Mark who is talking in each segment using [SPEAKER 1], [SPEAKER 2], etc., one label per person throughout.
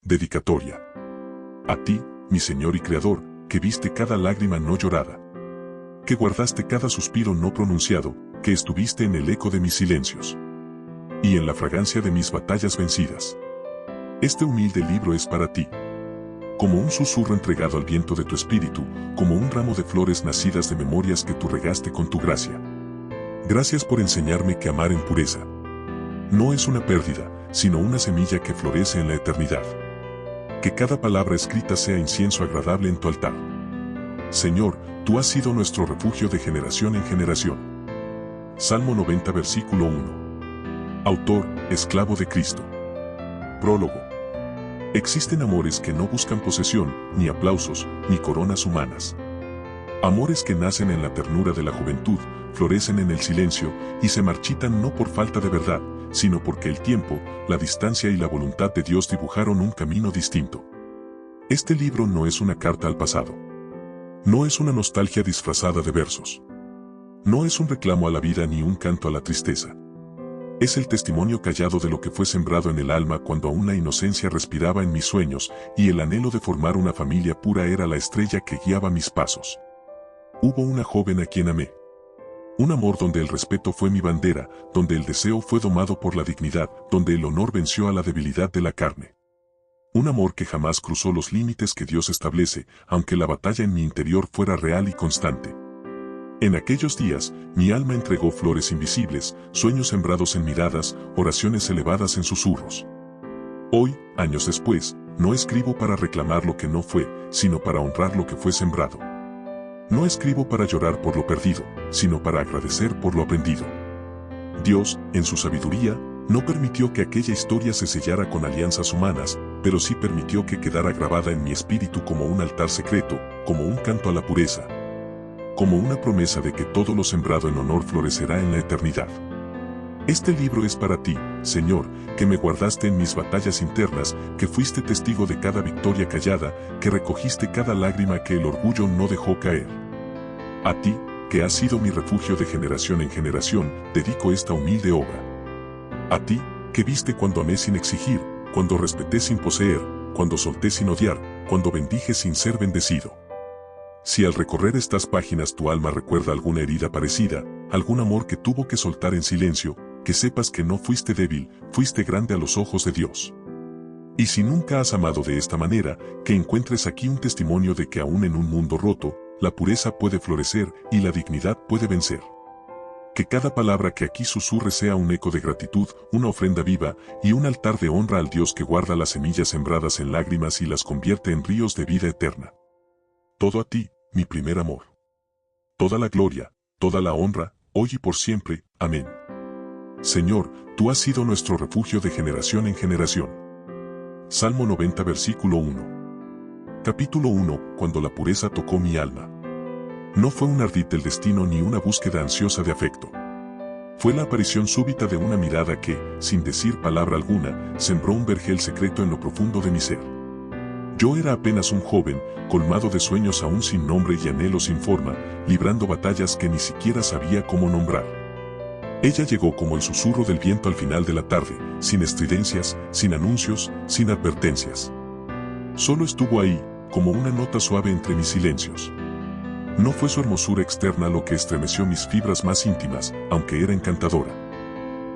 [SPEAKER 1] Dedicatoria. A ti, mi Señor y Creador, que viste cada lágrima no llorada, que guardaste cada suspiro no pronunciado, que estuviste en el eco de mis silencios y en la fragancia de mis batallas vencidas. Este humilde libro es para ti, como un susurro entregado al viento de tu espíritu, como un ramo de flores nacidas de memorias que tú regaste con tu gracia. Gracias por enseñarme que amar en pureza no es una pérdida, sino una semilla que florece en la eternidad. Que cada palabra escrita sea incienso agradable en tu altar. Señor, tú has sido nuestro refugio de generación en generación. Salmo 90, versículo 1. Autor, esclavo de Cristo. Prólogo. Existen amores que no buscan posesión, ni aplausos, ni coronas humanas. Amores que nacen en la ternura de la juventud, florecen en el silencio, y se marchitan no por falta de verdad, sino porque el tiempo, la distancia y la voluntad de Dios dibujaron un camino distinto. Este libro no es una carta al pasado. No es una nostalgia disfrazada de versos. No es un reclamo a la vida ni un canto a la tristeza. Es el testimonio callado de lo que fue sembrado en el alma cuando aún la inocencia respiraba en mis sueños, y el anhelo de formar una familia pura era la estrella que guiaba mis pasos. Hubo una joven a quien amé. Un amor donde el respeto fue mi bandera, donde el deseo fue domado por la dignidad, donde el honor venció a la debilidad de la carne. Un amor que jamás cruzó los límites que Dios establece, aunque la batalla en mi interior fuera real y constante. En aquellos días, mi alma entregó flores invisibles, sueños sembrados en miradas, oraciones elevadas en susurros. Hoy, años después, no escribo para reclamar lo que no fue, sino para honrar lo que fue sembrado. No escribo para llorar por lo perdido, sino para agradecer por lo aprendido. Dios, en su sabiduría, no permitió que aquella historia se sellara con alianzas humanas, pero sí permitió que quedara grabada en mi espíritu como un altar secreto, como un canto a la pureza, como una promesa de que todo lo sembrado en honor florecerá en la eternidad. Este libro es para ti, Señor, que me guardaste en mis batallas internas, que fuiste testigo de cada victoria callada, que recogiste cada lágrima que el orgullo no dejó caer. A ti, que has sido mi refugio de generación en generación, dedico esta humilde obra. A ti, que viste cuando amé sin exigir, cuando respeté sin poseer, cuando solté sin odiar, cuando bendije sin ser bendecido. Si al recorrer estas páginas tu alma recuerda alguna herida parecida, algún amor que tuvo que soltar en silencio, que sepas que no fuiste débil, fuiste grande a los ojos de Dios. Y si nunca has amado de esta manera, que encuentres aquí un testimonio de que aún en un mundo roto, la pureza puede florecer y la dignidad puede vencer. Que cada palabra que aquí susurre sea un eco de gratitud, una ofrenda viva y un altar de honra al Dios que guarda las semillas sembradas en lágrimas y las convierte en ríos de vida eterna. Todo a ti, mi primer amor. Toda la gloria, toda la honra, hoy y por siempre. Amén. Señor, tú has sido nuestro refugio de generación en generación. Salmo 90, versículo 1. Capítulo 1, cuando la pureza tocó mi alma. No fue un ardid del destino ni una búsqueda ansiosa de afecto. Fue la aparición súbita de una mirada que, sin decir palabra alguna, sembró un vergel secreto en lo profundo de mi ser. Yo era apenas un joven, colmado de sueños aún sin nombre y anhelos sin forma, librando batallas que ni siquiera sabía cómo nombrar. Ella llegó como el susurro del viento al final de la tarde, sin estridencias, sin anuncios, sin advertencias. Solo estuvo ahí, como una nota suave entre mis silencios. No fue su hermosura externa lo que estremeció mis fibras más íntimas, aunque era encantadora.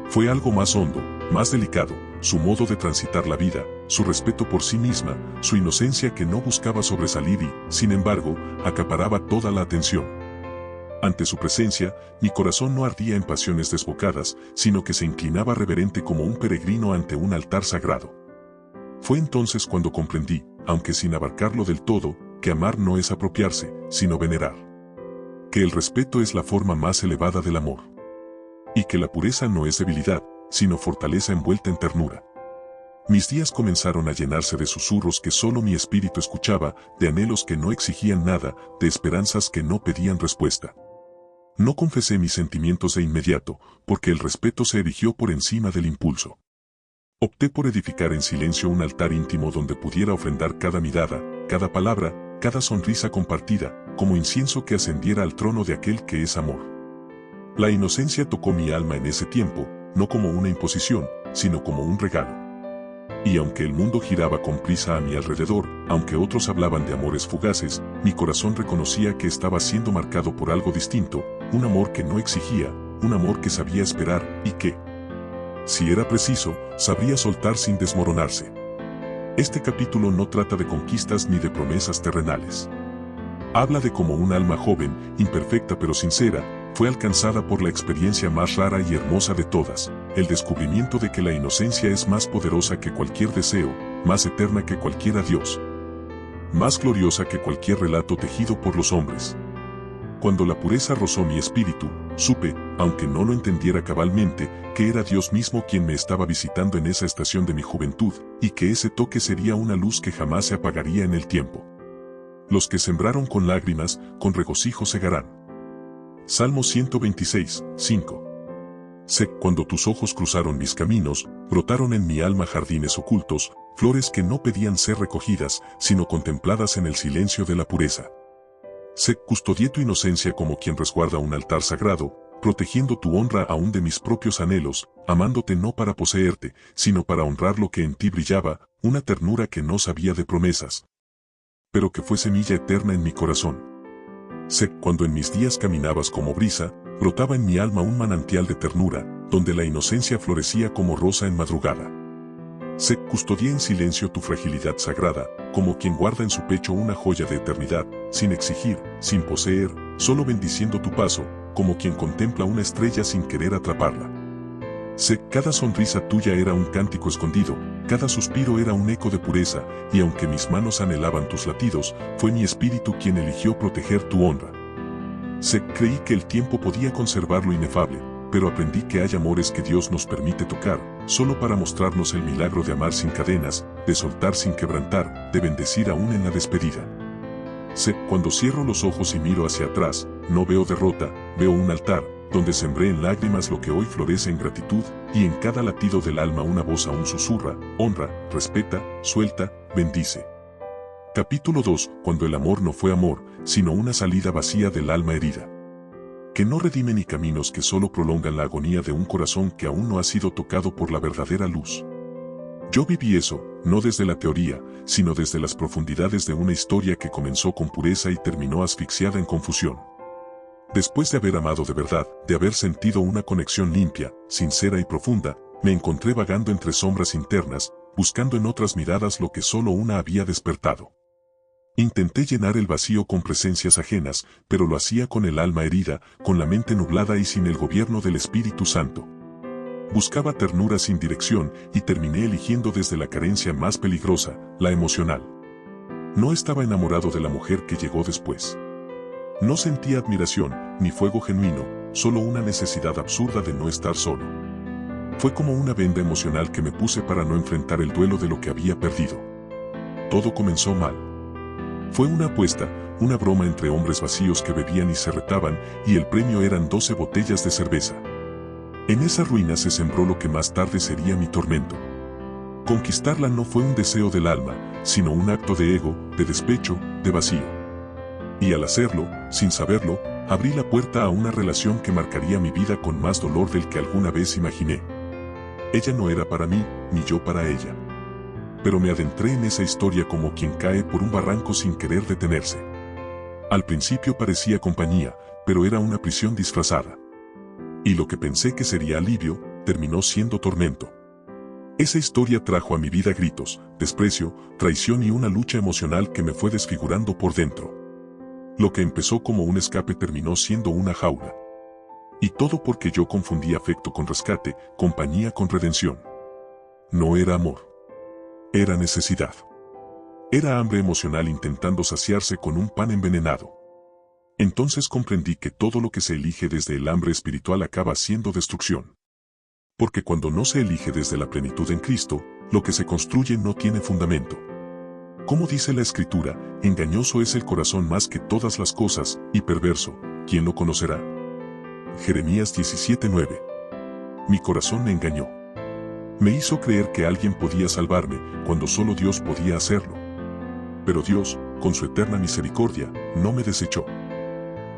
[SPEAKER 1] Fue algo más hondo, más delicado, su modo de transitar la vida, su respeto por sí misma, su inocencia que no buscaba sobresalir y, sin embargo, acaparaba toda la atención. Ante su presencia, mi corazón no ardía en pasiones desbocadas, sino que se inclinaba reverente como un peregrino ante un altar sagrado. Fue entonces cuando comprendí, aunque sin abarcarlo del todo, que amar no es apropiarse, sino venerar. Que el respeto es la forma más elevada del amor. Y que la pureza no es debilidad, sino fortaleza envuelta en ternura. Mis días comenzaron a llenarse de susurros que solo mi espíritu escuchaba, de anhelos que no exigían nada, de esperanzas que no pedían respuesta. No confesé mis sentimientos de inmediato, porque el respeto se erigió por encima del impulso. Opté por edificar en silencio un altar íntimo donde pudiera ofrendar cada mirada, cada palabra, cada sonrisa compartida, como incienso que ascendiera al trono de aquel que es amor. La inocencia tocó mi alma en ese tiempo, no como una imposición, sino como un regalo. Y aunque el mundo giraba con prisa a mi alrededor, aunque otros hablaban de amores fugaces, mi corazón reconocía que estaba siendo marcado por algo distinto, un amor que no exigía, un amor que sabía esperar y que, si era preciso, sabría soltar sin desmoronarse. Este capítulo no trata de conquistas ni de promesas terrenales. Habla de cómo un alma joven, imperfecta pero sincera, fue alcanzada por la experiencia más rara y hermosa de todas, el descubrimiento de que la inocencia es más poderosa que cualquier deseo, más eterna que cualquier adiós, más gloriosa que cualquier relato tejido por los hombres. Cuando la pureza rozó mi espíritu, supe, aunque no lo entendiera cabalmente, que era Dios mismo quien me estaba visitando en esa estación de mi juventud, y que ese toque sería una luz que jamás se apagaría en el tiempo. Los que sembraron con lágrimas, con regocijo segarán. Salmo 126, 5. Sé, cuando tus ojos cruzaron mis caminos, brotaron en mi alma jardines ocultos, flores que no pedían ser recogidas, sino contempladas en el silencio de la pureza. Sé, custodié tu inocencia como quien resguarda un altar sagrado, protegiendo tu honra aún de mis propios anhelos, amándote no para poseerte, sino para honrar lo que en ti brillaba, una ternura que no sabía de promesas, pero que fue semilla eterna en mi corazón. Sé, cuando en mis días caminabas como brisa, brotaba en mi alma un manantial de ternura, donde la inocencia florecía como rosa en madrugada. Sé, custodié en silencio tu fragilidad sagrada, como quien guarda en su pecho una joya de eternidad, sin exigir, sin poseer, solo bendiciendo tu paso, como quien contempla una estrella sin querer atraparla. Sé, cada sonrisa tuya era un cántico escondido, cada suspiro era un eco de pureza, y aunque mis manos anhelaban tus latidos, fue mi espíritu quien eligió proteger tu honra. Sé, creí que el tiempo podía conservar lo inefable, pero aprendí que hay amores que Dios nos permite tocar, solo para mostrarnos el milagro de amar sin cadenas, de soltar sin quebrantar, de bendecir aún en la despedida. Sé, cuando cierro los ojos y miro hacia atrás, no veo derrota, veo un altar, donde sembré en lágrimas lo que hoy florece en gratitud, y en cada latido del alma una voz aún susurra, honra, respeta, suelta, bendice. Capítulo 2. Cuando el amor no fue amor, sino una salida vacía del alma herida. Que no redime ni caminos que solo prolongan la agonía de un corazón que aún no ha sido tocado por la verdadera luz. Yo viví eso, no desde la teoría, sino desde las profundidades de una historia que comenzó con pureza y terminó asfixiada en confusión. Después de haber amado de verdad, de haber sentido una conexión limpia, sincera y profunda, me encontré vagando entre sombras internas, buscando en otras miradas lo que solo una había despertado. Intenté llenar el vacío con presencias ajenas, pero lo hacía con el alma herida, con la mente nublada y sin el gobierno del Espíritu Santo. Buscaba ternura sin dirección y terminé eligiendo desde la carencia más peligrosa, la emocional. No estaba enamorado de la mujer que llegó después. No sentía admiración, ni fuego genuino, solo una necesidad absurda de no estar solo. Fue como una venda emocional que me puse para no enfrentar el duelo de lo que había perdido. Todo comenzó mal. Fue una apuesta, una broma entre hombres vacíos que bebían y se retaban, y el premio eran 12 botellas de cerveza. En esa ruina se sembró lo que más tarde sería mi tormento. Conquistarla no fue un deseo del alma, sino un acto de ego, de despecho, de vacío. Y al hacerlo, sin saberlo, abrí la puerta a una relación que marcaría mi vida con más dolor del que alguna vez imaginé. Ella no era para mí, ni yo para ella. Pero me adentré en esa historia como quien cae por un barranco sin querer detenerse. Al principio parecía compañía, pero era una prisión disfrazada. Y lo que pensé que sería alivio, terminó siendo tormento. Esa historia trajo a mi vida gritos, desprecio, traición y una lucha emocional que me fue desfigurando por dentro. Lo que empezó como un escape terminó siendo una jaula. Y todo porque yo confundí afecto con rescate, compañía con redención. No era amor. Era necesidad. Era hambre emocional intentando saciarse con un pan envenenado. Entonces comprendí que todo lo que se elige desde el hambre espiritual acaba siendo destrucción. Porque cuando no se elige desde la plenitud en Cristo, lo que se construye no tiene fundamento. Como dice la Escritura, engañoso es el corazón más que todas las cosas, y perverso, ¿quién lo conocerá? Jeremías 17:9. Mi corazón me engañó. Me hizo creer que alguien podía salvarme, cuando solo Dios podía hacerlo. Pero Dios, con su eterna misericordia, no me desechó.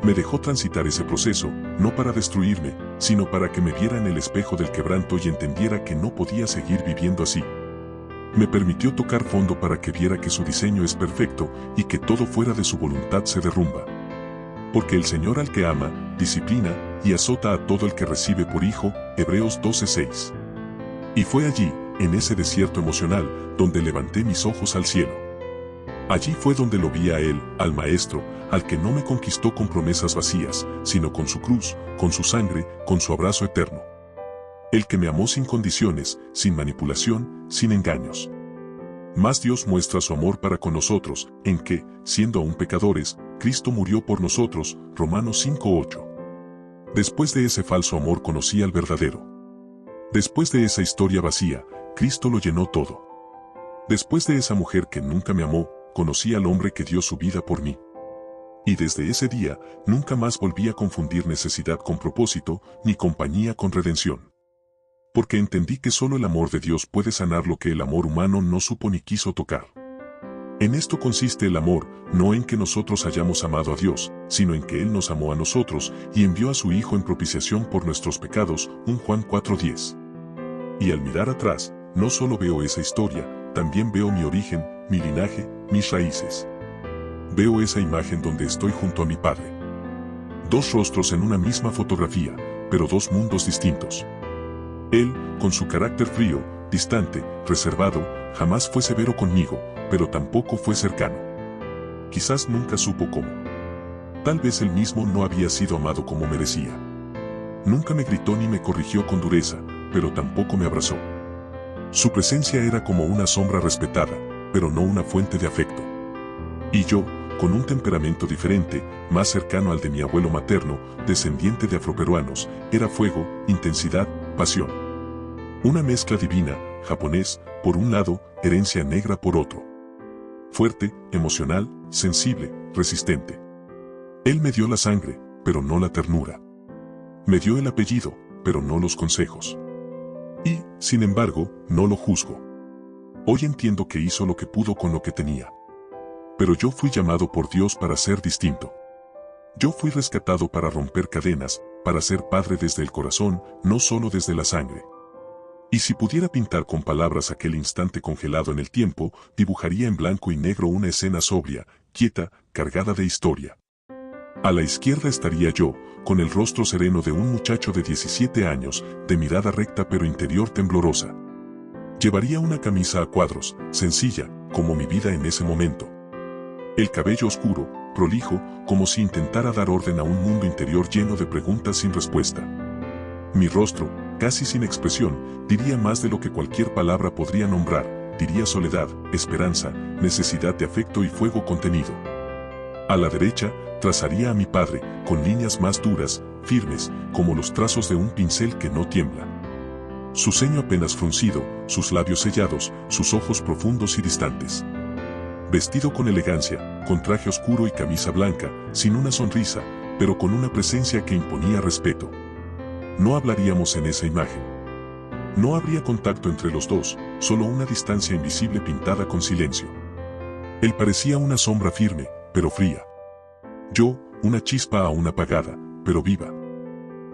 [SPEAKER 1] Me dejó transitar ese proceso, no para destruirme, sino para que me viera en el espejo del quebranto y entendiera que no podía seguir viviendo así. Me permitió tocar fondo para que viera que su diseño es perfecto y que todo fuera de su voluntad se derrumba. Porque el Señor al que ama, disciplina y azota a todo el que recibe por hijo, Hebreos 12:6. Y fue allí, en ese desierto emocional, donde levanté mis ojos al cielo. Allí fue donde lo vi a Él, al Maestro, al que no me conquistó con promesas vacías, sino con su cruz, con su sangre, con su abrazo eterno. El que me amó sin condiciones, sin manipulación, sin engaños. Mas Dios muestra su amor para con nosotros, en que, siendo aún pecadores, Cristo murió por nosotros, Romanos 5:8. Después de ese falso amor conocí al verdadero. Después de esa historia vacía, Cristo lo llenó todo. Después de esa mujer que nunca me amó, conocí al hombre que dio su vida por mí. Y desde ese día, nunca más volví a confundir necesidad con propósito, ni compañía con redención. Porque entendí que solo el amor de Dios puede sanar lo que el amor humano no supo ni quiso tocar. En esto consiste el amor, no en que nosotros hayamos amado a Dios, sino en que Él nos amó a nosotros y envió a su Hijo en propiciación por nuestros pecados, 1 Juan 4:10. Y al mirar atrás, no solo veo esa historia, también veo mi origen, mi linaje, mis raíces. Veo esa imagen donde estoy junto a mi Padre. Dos rostros en una misma fotografía, pero dos mundos distintos. Él, con su carácter frío, distante, reservado, jamás fue severo conmigo, pero tampoco fue cercano. Quizás nunca supo cómo. Tal vez él mismo no había sido amado como merecía. Nunca me gritó ni me corrigió con dureza, pero tampoco me abrazó. Su presencia era como una sombra respetada, pero no una fuente de afecto. Y yo, con un temperamento diferente, más cercano al de mi abuelo materno, descendiente de afroperuanos, era fuego, intensidad, pasión. Una mezcla divina, japonés, por un lado, herencia negra por otro. Fuerte, emocional, sensible, resistente. Él me dio la sangre, pero no la ternura. Me dio el apellido, pero no los consejos. Y, sin embargo, no lo juzgo. Hoy entiendo que hizo lo que pudo con lo que tenía. Pero yo fui llamado por Dios para ser distinto. Yo fui rescatado para romper cadenas, para ser padre desde el corazón, no solo desde la sangre. Y si pudiera pintar con palabras aquel instante congelado en el tiempo, dibujaría en blanco y negro una escena sobria, quieta, cargada de historia. A la izquierda estaría yo, con el rostro sereno de un muchacho de 17 años, de mirada recta pero interior temblorosa. Llevaría una camisa a cuadros, sencilla, como mi vida en ese momento. El cabello oscuro, prolijo, como si intentara dar orden a un mundo interior lleno de preguntas sin respuesta. Mi rostro, casi sin expresión, diría más de lo que cualquier palabra podría nombrar, diría soledad, esperanza, necesidad de afecto y fuego contenido. A la derecha, trazaría a mi padre, con líneas más duras, firmes, como los trazos de un pincel que no tiembla. Su ceño apenas fruncido, sus labios sellados, sus ojos profundos y distantes. Vestido con elegancia, con traje oscuro y camisa blanca, sin una sonrisa, pero con una presencia que imponía respeto. No hablaríamos en esa imagen. No habría contacto entre los dos, solo una distancia invisible pintada con silencio. Él parecía una sombra firme, pero fría. Yo, una chispa aún apagada, pero viva.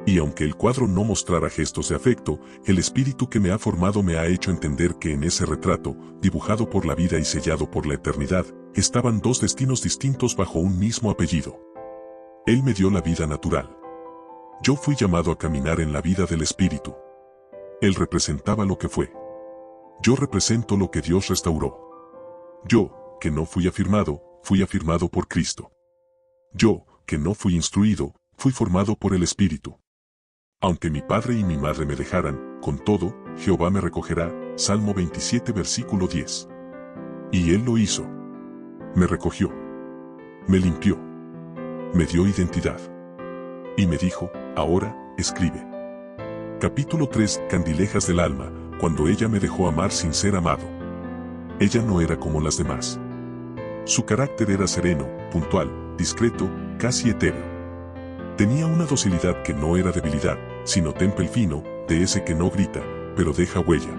[SPEAKER 1] Y aunque el cuadro no mostrara gestos de afecto, el espíritu que me ha formado me ha hecho entender que en ese retrato, dibujado por la vida y sellado por la eternidad, estaban dos destinos distintos bajo un mismo apellido. Él me dio la vida natural. Yo fui llamado a caminar en la vida del espíritu. Él representaba lo que fue. Yo represento lo que Dios restauró. Yo, que no fui afirmado por Cristo. Yo, que no fui instruido, fui formado por el Espíritu. Aunque mi padre y mi madre me dejaran, con todo, Jehová me recogerá, Salmo 27 versículo 10. Y Él lo hizo. Me recogió. Me limpió. Me dio identidad. Y me dijo, ahora, escribe. Capítulo 3, Candilejas del alma, cuando ella me dejó amar sin ser amado. Ella no era como las demás. Su carácter era sereno, puntual, discreto, casi etéreo. Tenía una docilidad que no era debilidad, sino temple fino, de ese que no grita, pero deja huella.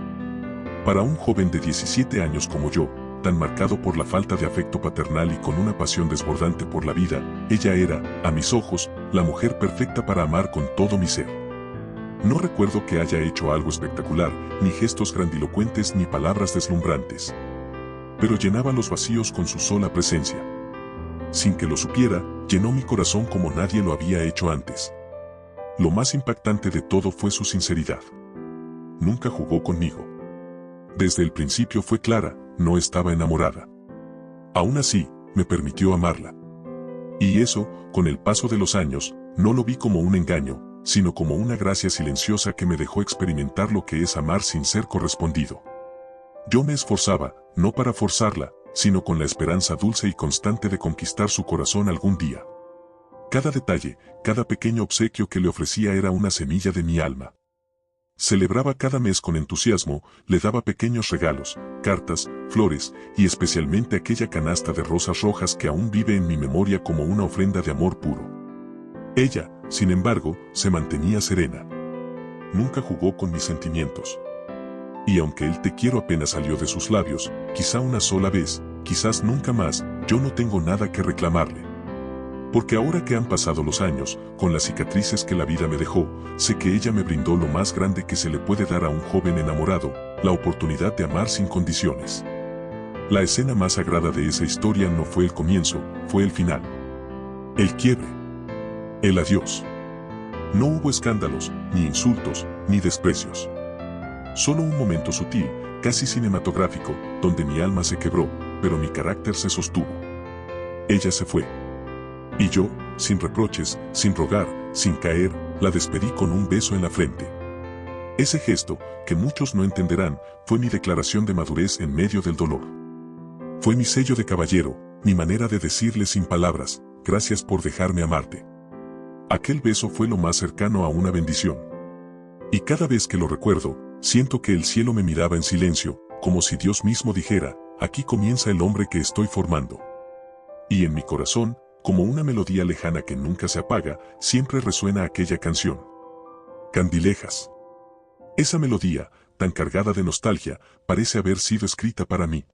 [SPEAKER 1] Para un joven de 17 años como yo, tan marcado por la falta de afecto paternal y con una pasión desbordante por la vida, ella era, a mis ojos, la mujer perfecta para amar con todo mi ser. No recuerdo que haya hecho algo espectacular, ni gestos grandilocuentes ni palabras deslumbrantes. Pero llenaba los vacíos con su sola presencia. Sin que lo supiera, llenó mi corazón como nadie lo había hecho antes. Lo más impactante de todo fue su sinceridad. Nunca jugó conmigo. Desde el principio fue clara, no estaba enamorada. Aún así, me permitió amarla. Y eso, con el paso de los años, no lo vi como un engaño, sino como una gracia silenciosa que me dejó experimentar lo que es amar sin ser correspondido. Yo me esforzaba, no para forzarla, sino con la esperanza dulce y constante de conquistar su corazón algún día. Cada detalle, cada pequeño obsequio que le ofrecía era una semilla de mi alma. Celebraba cada mes con entusiasmo, le daba pequeños regalos, cartas, flores, y especialmente aquella canasta de rosas rojas que aún vive en mi memoria como una ofrenda de amor puro. Ella, sin embargo, se mantenía serena. Nunca jugó con mis sentimientos. Y aunque el te quiero apenas salió de sus labios, quizá una sola vez, quizás nunca más, yo no tengo nada que reclamarle. Porque ahora que han pasado los años, con las cicatrices que la vida me dejó, sé que ella me brindó lo más grande que se le puede dar a un joven enamorado, la oportunidad de amar sin condiciones. La escena más sagrada de esa historia no fue el comienzo, fue el final. El quiebre. El adiós. No hubo escándalos, ni insultos, ni desprecios. Solo un momento sutil, casi cinematográfico, donde mi alma se quebró, pero mi carácter se sostuvo. Ella se fue. Y yo, sin reproches, sin rogar, sin caer, la despedí con un beso en la frente. Ese gesto, que muchos no entenderán, fue mi declaración de madurez en medio del dolor. Fue mi sello de caballero, mi manera de decirle sin palabras, gracias por dejarme amarte. Aquel beso fue lo más cercano a una bendición. Y cada vez que lo recuerdo, siento que el cielo me miraba en silencio, como si Dios mismo dijera, aquí comienza el hombre que estoy formando. Y en mi corazón, como una melodía lejana que nunca se apaga, siempre resuena aquella canción. Candilejas. Esa melodía, tan cargada de nostalgia, parece haber sido escrita para mí.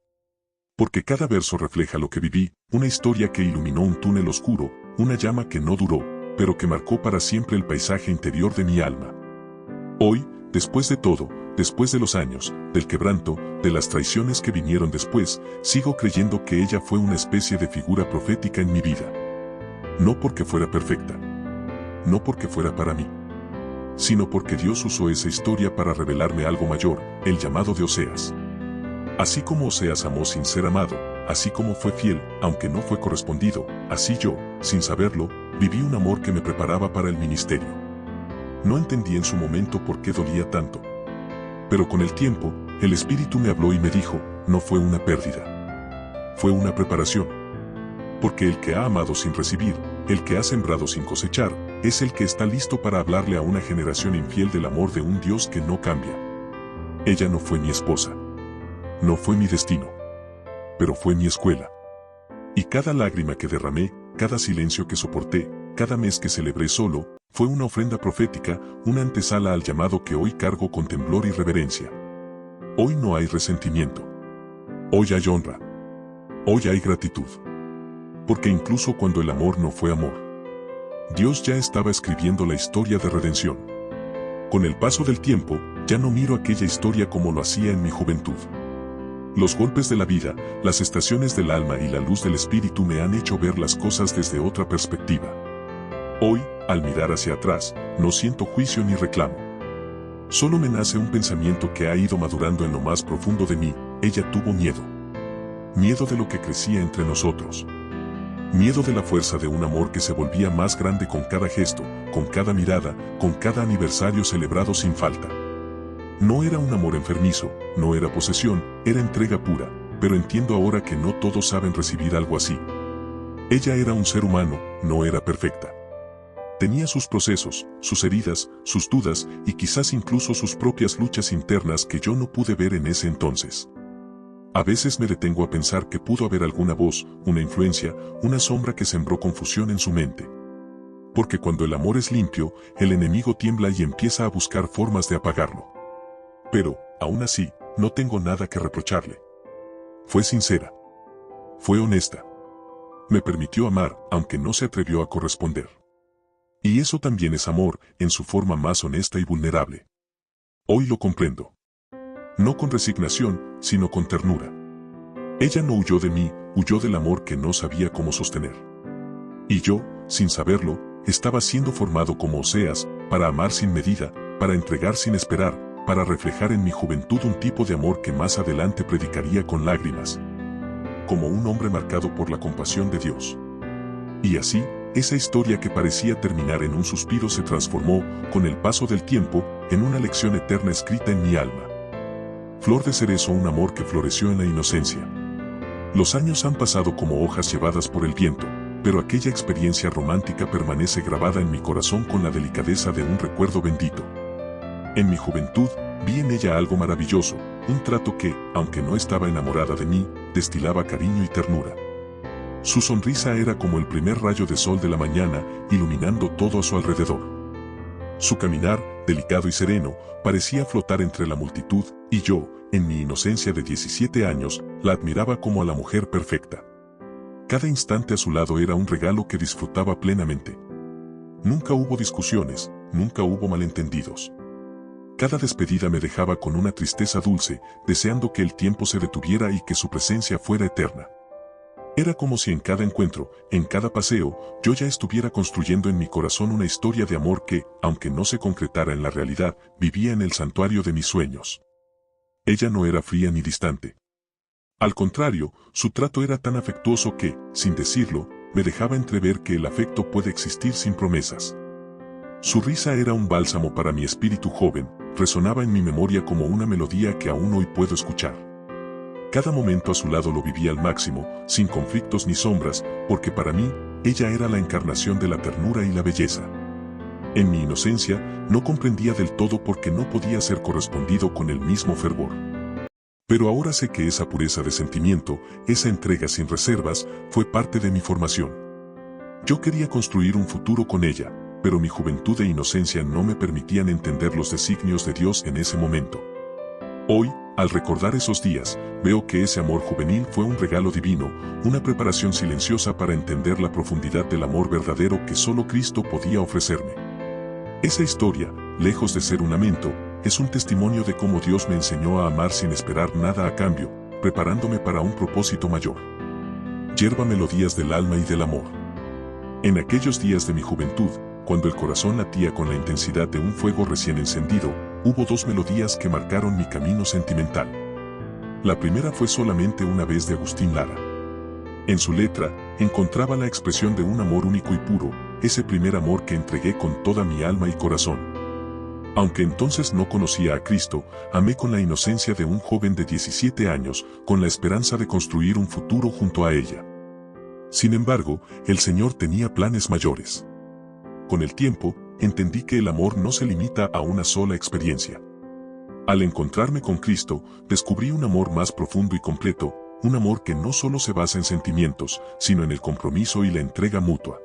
[SPEAKER 1] Porque cada verso refleja lo que viví, una historia que iluminó un túnel oscuro, una llama que no duró, pero que marcó para siempre el paisaje interior de mi alma. Hoy, después de todo, después de los años, del quebranto, de las traiciones que vinieron después, sigo creyendo que ella fue una especie de figura profética en mi vida. No porque fuera perfecta. No porque fuera para mí. Sino porque Dios usó esa historia para revelarme algo mayor, el llamado de Oseas. Así como Oseas amó sin ser amado, así como fue fiel, aunque no fue correspondido, así yo, sin saberlo, viví un amor que me preparaba para el ministerio. No entendí en su momento por qué dolía tanto. Pero con el tiempo, el Espíritu me habló y me dijo, no fue una pérdida. Fue una preparación. Porque el que ha amado sin recibir, el que ha sembrado sin cosechar, es el que está listo para hablarle a una generación infiel del amor de un Dios que no cambia. Ella no fue mi esposa. No fue mi destino. Pero fue mi escuela. Y cada lágrima que derramé, cada silencio que soporté, cada mes que celebré solo, fue una ofrenda profética, una antesala al llamado que hoy cargo con temblor y reverencia. Hoy no hay resentimiento. Hoy hay honra. Hoy hay gratitud. Porque incluso cuando el amor no fue amor, Dios ya estaba escribiendo la historia de redención. Con el paso del tiempo, ya no miro aquella historia como lo hacía en mi juventud. Los golpes de la vida, las estaciones del alma y la luz del espíritu me han hecho ver las cosas desde otra perspectiva. Hoy, al mirar hacia atrás, no siento juicio ni reclamo. Solo me nace un pensamiento que ha ido madurando en lo más profundo de mí. Ella tuvo miedo. Miedo de lo que crecía entre nosotros. Miedo de la fuerza de un amor que se volvía más grande con cada gesto, con cada mirada, con cada aniversario celebrado sin falta. No era un amor enfermizo, no era posesión, era entrega pura, pero entiendo ahora que no todos saben recibir algo así. Ella era un ser humano, no era perfecta. Tenía sus procesos, sus heridas, sus dudas y quizás incluso sus propias luchas internas que yo no pude ver en ese entonces. A veces me detengo a pensar que pudo haber alguna voz, una influencia, una sombra que sembró confusión en su mente. Porque cuando el amor es limpio, el enemigo tiembla y empieza a buscar formas de apagarlo. Pero, aún así, no tengo nada que reprocharle. Fue sincera. Fue honesta. Me permitió amar, aunque no se atrevió a corresponder. Y eso también es amor, en su forma más honesta y vulnerable. Hoy lo comprendo. No con resignación, sino con ternura. Ella no huyó de mí, huyó del amor que no sabía cómo sostener. Y yo, sin saberlo, estaba siendo formado como Oseas, para amar sin medida, para entregar sin esperar, para reflejar en mi juventud un tipo de amor que más adelante predicaría con lágrimas. Como un hombre marcado por la compasión de Dios. Y así, esa historia que parecía terminar en un suspiro se transformó, con el paso del tiempo, en una lección eterna escrita en mi alma. Flor de cerezo, un amor que floreció en la inocencia. Los años han pasado como hojas llevadas por el viento, pero aquella experiencia romántica permanece grabada en mi corazón con la delicadeza de un recuerdo bendito. En mi juventud, vi en ella algo maravilloso, un trato que, aunque no estaba enamorada de mí, destilaba cariño y ternura. Su sonrisa era como el primer rayo de sol de la mañana, iluminando todo a su alrededor. Su caminar, delicado y sereno, parecía flotar entre la multitud, y yo, en mi inocencia de 17 años, la admiraba como a la mujer perfecta. Cada instante a su lado era un regalo que disfrutaba plenamente. Nunca hubo discusiones, nunca hubo malentendidos. Cada despedida me dejaba con una tristeza dulce, deseando que el tiempo se detuviera y que su presencia fuera eterna. Era como si en cada encuentro, en cada paseo, yo ya estuviera construyendo en mi corazón una historia de amor que, aunque no se concretara en la realidad, vivía en el santuario de mis sueños. Ella no era fría ni distante. Al contrario, su trato era tan afectuoso que, sin decirlo, me dejaba entrever que el afecto puede existir sin promesas. Su risa era un bálsamo para mi espíritu joven, resonaba en mi memoria como una melodía que aún hoy puedo escuchar. Cada momento a su lado lo vivía al máximo, sin conflictos ni sombras, porque para mí, ella era la encarnación de la ternura y la belleza. En mi inocencia, no comprendía del todo por qué no podía ser correspondido con el mismo fervor. Pero ahora sé que esa pureza de sentimiento, esa entrega sin reservas, fue parte de mi formación. Yo quería construir un futuro con ella, pero mi juventud e inocencia no me permitían entender los designios de Dios en ese momento. Hoy, al recordar esos días, veo que ese amor juvenil fue un regalo divino, una preparación silenciosa para entender la profundidad del amor verdadero que solo Cristo podía ofrecerme. Esa historia, lejos de ser un lamento, es un testimonio de cómo Dios me enseñó a amar sin esperar nada a cambio, preparándome para un propósito mayor. Yerba melodías del alma y del amor. En aquellos días de mi juventud, cuando el corazón latía con la intensidad de un fuego recién encendido, hubo dos melodías que marcaron mi camino sentimental. La primera fue Solamente una vez de Agustín Lara. En su letra, encontraba la expresión de un amor único y puro, ese primer amor que entregué con toda mi alma y corazón. Aunque entonces no conocía a Cristo, amé con la inocencia de un joven de 17 años, con la esperanza de construir un futuro junto a ella. Sin embargo, el Señor tenía planes mayores. Con el tiempo, entendí que el amor no se limita a una sola experiencia. Al encontrarme con Cristo, descubrí un amor más profundo y completo, un amor que no solo se basa en sentimientos, sino en el compromiso y la entrega mutua.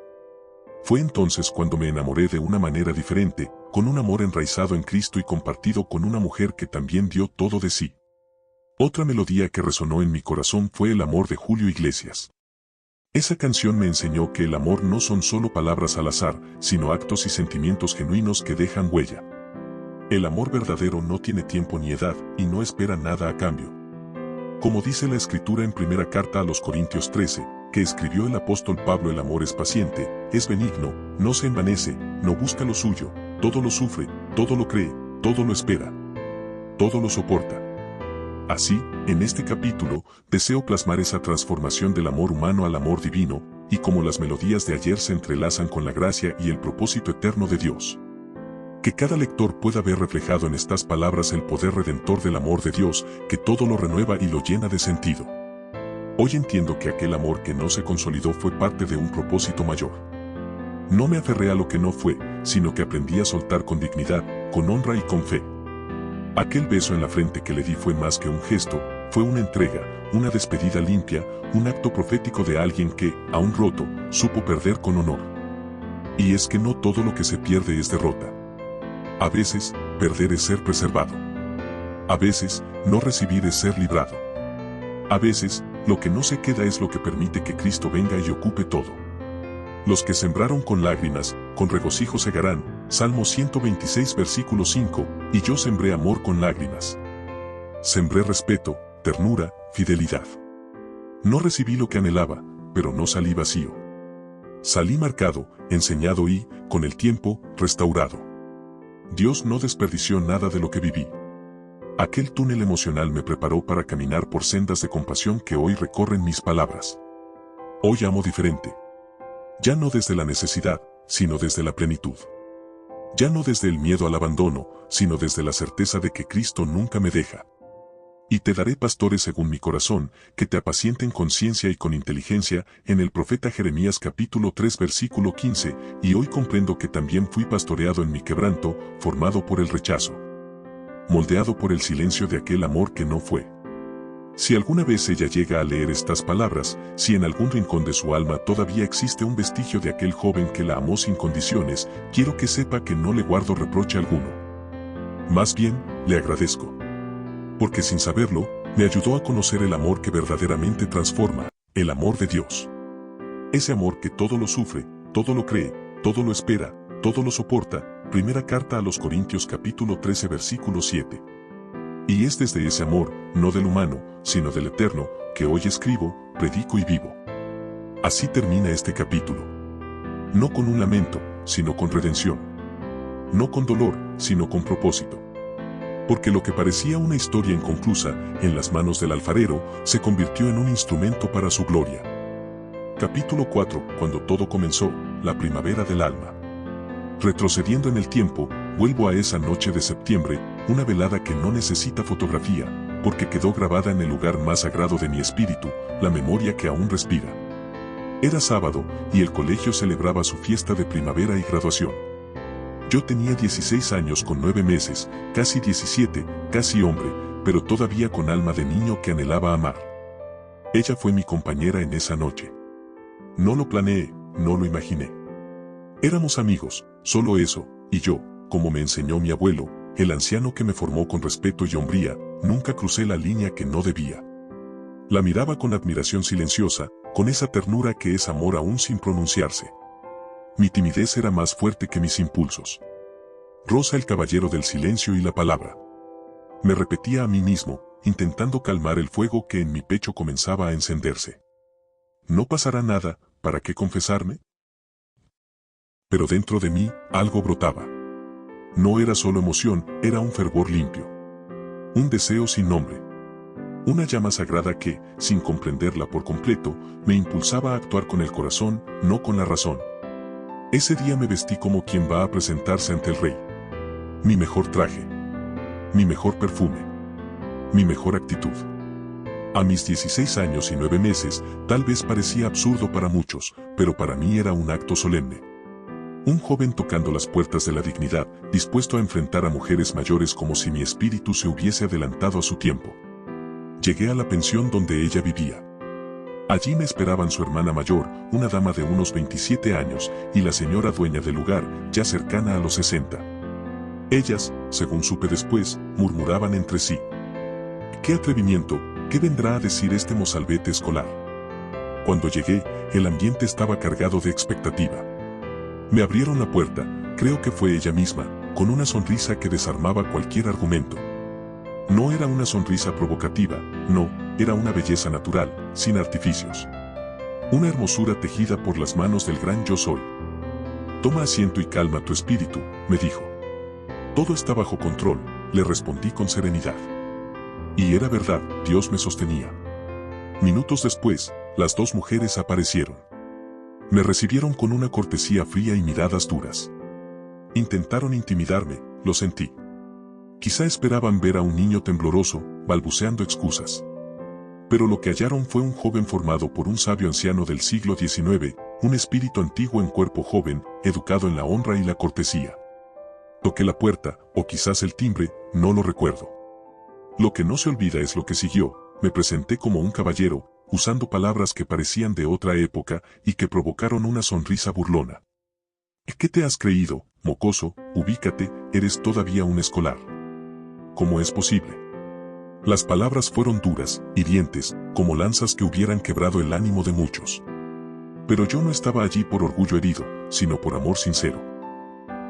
[SPEAKER 1] Fue entonces cuando me enamoré de una manera diferente, con un amor enraizado en Cristo y compartido con una mujer que también dio todo de sí. Otra melodía que resonó en mi corazón fue El amor de Julio Iglesias. Esa canción me enseñó que el amor no son solo palabras al azar, sino actos y sentimientos genuinos que dejan huella. El amor verdadero no tiene tiempo ni edad, y no espera nada a cambio. Como dice la Escritura en primera carta a los Corintios 13, que escribió el apóstol Pablo, el amor es paciente, es benigno, no se envanece, no busca lo suyo, todo lo sufre, todo lo cree, todo lo espera, todo lo soporta. Así, en este capítulo, deseo plasmar esa transformación del amor humano al amor divino, y como las melodías de ayer se entrelazan con la gracia y el propósito eterno de Dios. Que cada lector pueda ver reflejado en estas palabras el poder redentor del amor de Dios, que todo lo renueva y lo llena de sentido. Hoy entiendo que aquel amor que no se consolidó fue parte de un propósito mayor. No me aferré a lo que no fue, sino que aprendí a soltar con dignidad, con honra y con fe. Aquel beso en la frente que le di fue más que un gesto, fue una entrega, una despedida limpia, un acto profético de alguien que, aún roto, supo perder con honor. Y es que no todo lo que se pierde es derrota. A veces, perder es ser preservado. A veces, no recibir es ser librado. A veces, lo que no se queda es lo que permite que Cristo venga y ocupe todo. Los que sembraron con lágrimas, con regocijo segarán. Salmo 126 versículo 5, y yo sembré amor con lágrimas. Sembré respeto, ternura, fidelidad. No recibí lo que anhelaba, pero no salí vacío. Salí marcado, enseñado y, con el tiempo, restaurado. Dios no desperdició nada de lo que viví. Aquel túnel emocional me preparó para caminar por sendas de compasión que hoy recorren mis palabras. Hoy amo diferente. Ya no desde la necesidad, sino desde la plenitud. Ya no desde el miedo al abandono, sino desde la certeza de que Cristo nunca me deja. Y te daré pastores según mi corazón, que te apacienten con ciencia y con inteligencia, en el profeta Jeremías capítulo 3 versículo 15, y hoy comprendo que también fui pastoreado en mi quebranto, formado por el rechazo. Moldeado por el silencio de aquel amor que no fue. Si alguna vez ella llega a leer estas palabras, si en algún rincón de su alma todavía existe un vestigio de aquel joven que la amó sin condiciones, quiero que sepa que no le guardo reproche alguno. Más bien, le agradezco. Porque sin saberlo, me ayudó a conocer el amor que verdaderamente transforma, el amor de Dios. Ese amor que todo lo sufre, todo lo cree, todo lo espera, todo lo soporta. Primera carta a los Corintios capítulo 13 versículo 7. Y es desde ese amor, no del humano, sino del eterno, que hoy escribo, predico y vivo. Así termina este capítulo. No con un lamento, sino con redención. No con dolor, sino con propósito. Porque lo que parecía una historia inconclusa, en las manos del alfarero, se convirtió en un instrumento para su gloria. Capítulo 4, cuando todo comenzó, la primavera del alma. Retrocediendo en el tiempo, vuelvo a esa noche de septiembre, una velada que no necesita fotografía, porque quedó grabada en el lugar más sagrado de mi espíritu, la memoria que aún respira. Era sábado, y el colegio celebraba su fiesta de primavera y graduación. Yo tenía 16 años con 9 meses, casi 17, casi hombre, pero todavía con alma de niño que anhelaba amar. Ella fue mi compañera en esa noche. No lo planeé, no lo imaginé. Éramos amigos, solo eso, y yo, como me enseñó mi abuelo, el anciano que me formó con respeto y hombría, nunca crucé la línea que no debía. La miraba con admiración silenciosa, con esa ternura que es amor aún sin pronunciarse. Mi timidez era más fuerte que mis impulsos. Rosa el caballero del silencio y la palabra. Me repetía a mí mismo, intentando calmar el fuego que en mi pecho comenzaba a encenderse. No pasará nada, ¿para qué confesarme? Pero dentro de mí, algo brotaba. No era solo emoción, era un fervor limpio. Un deseo sin nombre. Una llama sagrada que, sin comprenderla por completo, me impulsaba a actuar con el corazón, no con la razón. Ese día me vestí como quien va a presentarse ante el rey. Mi mejor traje. Mi mejor perfume. Mi mejor actitud. A mis 16 años y 9 meses, tal vez parecía absurdo para muchos, pero para mí era un acto solemne. Un joven tocando las puertas de la dignidad, dispuesto a enfrentar a mujeres mayores como si mi espíritu se hubiese adelantado a su tiempo. Llegué a la pensión donde ella vivía. Allí me esperaban su hermana mayor, una dama de unos 27 años, y la señora dueña del lugar, ya cercana a los 60. Ellas, según supe después, murmuraban entre sí. ¡Qué atrevimiento! ¿Qué vendrá a decir este mozalbete escolar? Cuando llegué, el ambiente estaba cargado de expectativa. Me abrieron la puerta, creo que fue ella misma, con una sonrisa que desarmaba cualquier argumento. No era una sonrisa provocativa, no, era una belleza natural, sin artificios. Una hermosura tejida por las manos del gran yo soy. Toma asiento y calma tu espíritu, me dijo. Todo está bajo control, le respondí con serenidad. Y era verdad, Dios me sostenía. Minutos después, las dos mujeres aparecieron. Me recibieron con una cortesía fría y miradas duras. Intentaron intimidarme, lo sentí. Quizá esperaban ver a un niño tembloroso, balbuceando excusas. Pero lo que hallaron fue un joven formado por un sabio anciano del siglo XIX, un espíritu antiguo en cuerpo joven, educado en la honra y la cortesía. Toqué la puerta, o quizás el timbre, no lo recuerdo. Lo que no se olvida es lo que siguió, me presenté como un caballero, usando palabras que parecían de otra época y que provocaron una sonrisa burlona. ¿Qué te has creído, mocoso? Ubícate, eres todavía un escolar. ¿Cómo es posible? Las palabras fueron duras, hirientes, como lanzas que hubieran quebrado el ánimo de muchos. Pero yo no estaba allí por orgullo herido, sino por amor sincero.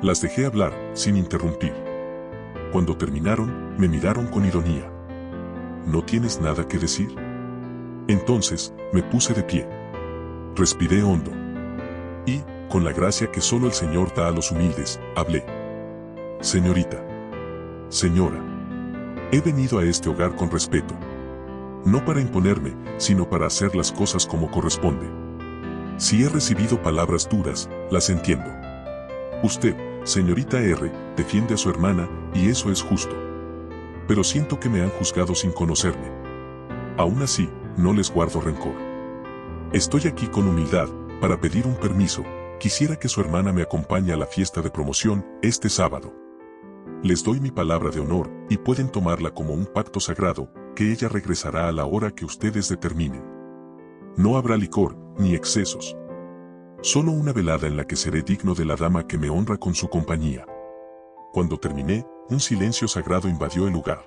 [SPEAKER 1] Las dejé hablar, sin interrumpir. Cuando terminaron, me miraron con ironía. ¿No tienes nada que decir? Entonces, me puse de pie. Respiré hondo. Y, con la gracia que solo el Señor da a los humildes, hablé. Señorita. Señora. He venido a este hogar con respeto. No para imponerme, sino para hacer las cosas como corresponde. Si he recibido palabras duras, las entiendo. Usted, señorita R, defiende a su hermana, y eso es justo. Pero siento que me han juzgado sin conocerme. Aún así, no les guardo rencor. Estoy aquí con humildad, para pedir un permiso. Quisiera que su hermana me acompañe a la fiesta de promoción, este sábado. Les doy mi palabra de honor, y pueden tomarla como un pacto sagrado, que ella regresará a la hora que ustedes determinen. No habrá licor, ni excesos. Solo una velada en la que seré digno de la dama que me honra con su compañía. Cuando terminé, un silencio sagrado invadió el lugar.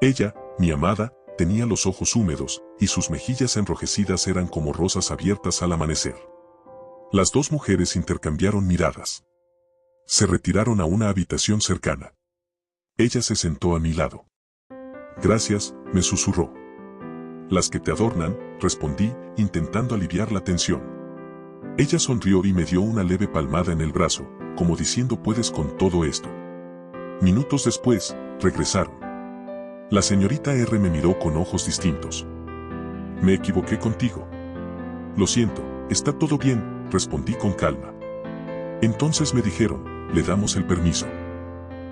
[SPEAKER 1] Ella, mi amada, tenía los ojos húmedos, y sus mejillas enrojecidas eran como rosas abiertas al amanecer. Las dos mujeres intercambiaron miradas. Se retiraron a una habitación cercana. Ella se sentó a mi lado. Gracias, me susurró. Las que te adornan, respondí, intentando aliviar la tensión. Ella sonrió y me dio una leve palmada en el brazo, como diciendo puedes con todo esto. Minutos después, regresaron. La señorita R me miró con ojos distintos. Me equivoqué contigo. Lo siento, está todo bien, respondí con calma. Entonces me dijeron, le damos el permiso.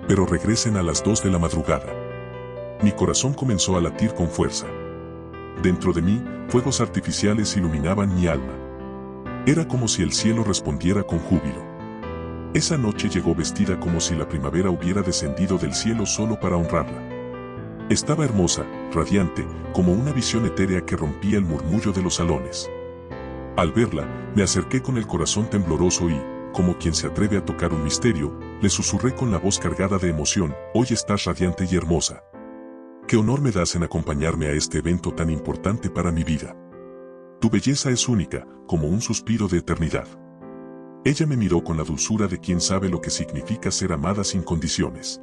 [SPEAKER 1] Pero regresen a las 2 de la madrugada. Mi corazón comenzó a latir con fuerza. Dentro de mí, fuegos artificiales iluminaban mi alma. Era como si el cielo respondiera con júbilo. Esa noche llegó vestida como si la primavera hubiera descendido del cielo solo para honrarla. Estaba hermosa, radiante, como una visión etérea que rompía el murmullo de los salones. Al verla, me acerqué con el corazón tembloroso y, como quien se atreve a tocar un misterio, le susurré con la voz cargada de emoción, hoy estás radiante y hermosa. Qué honor me das en acompañarme a este evento tan importante para mi vida. Tu belleza es única, como un suspiro de eternidad. Ella me miró con la dulzura de quien sabe lo que significa ser amada sin condiciones.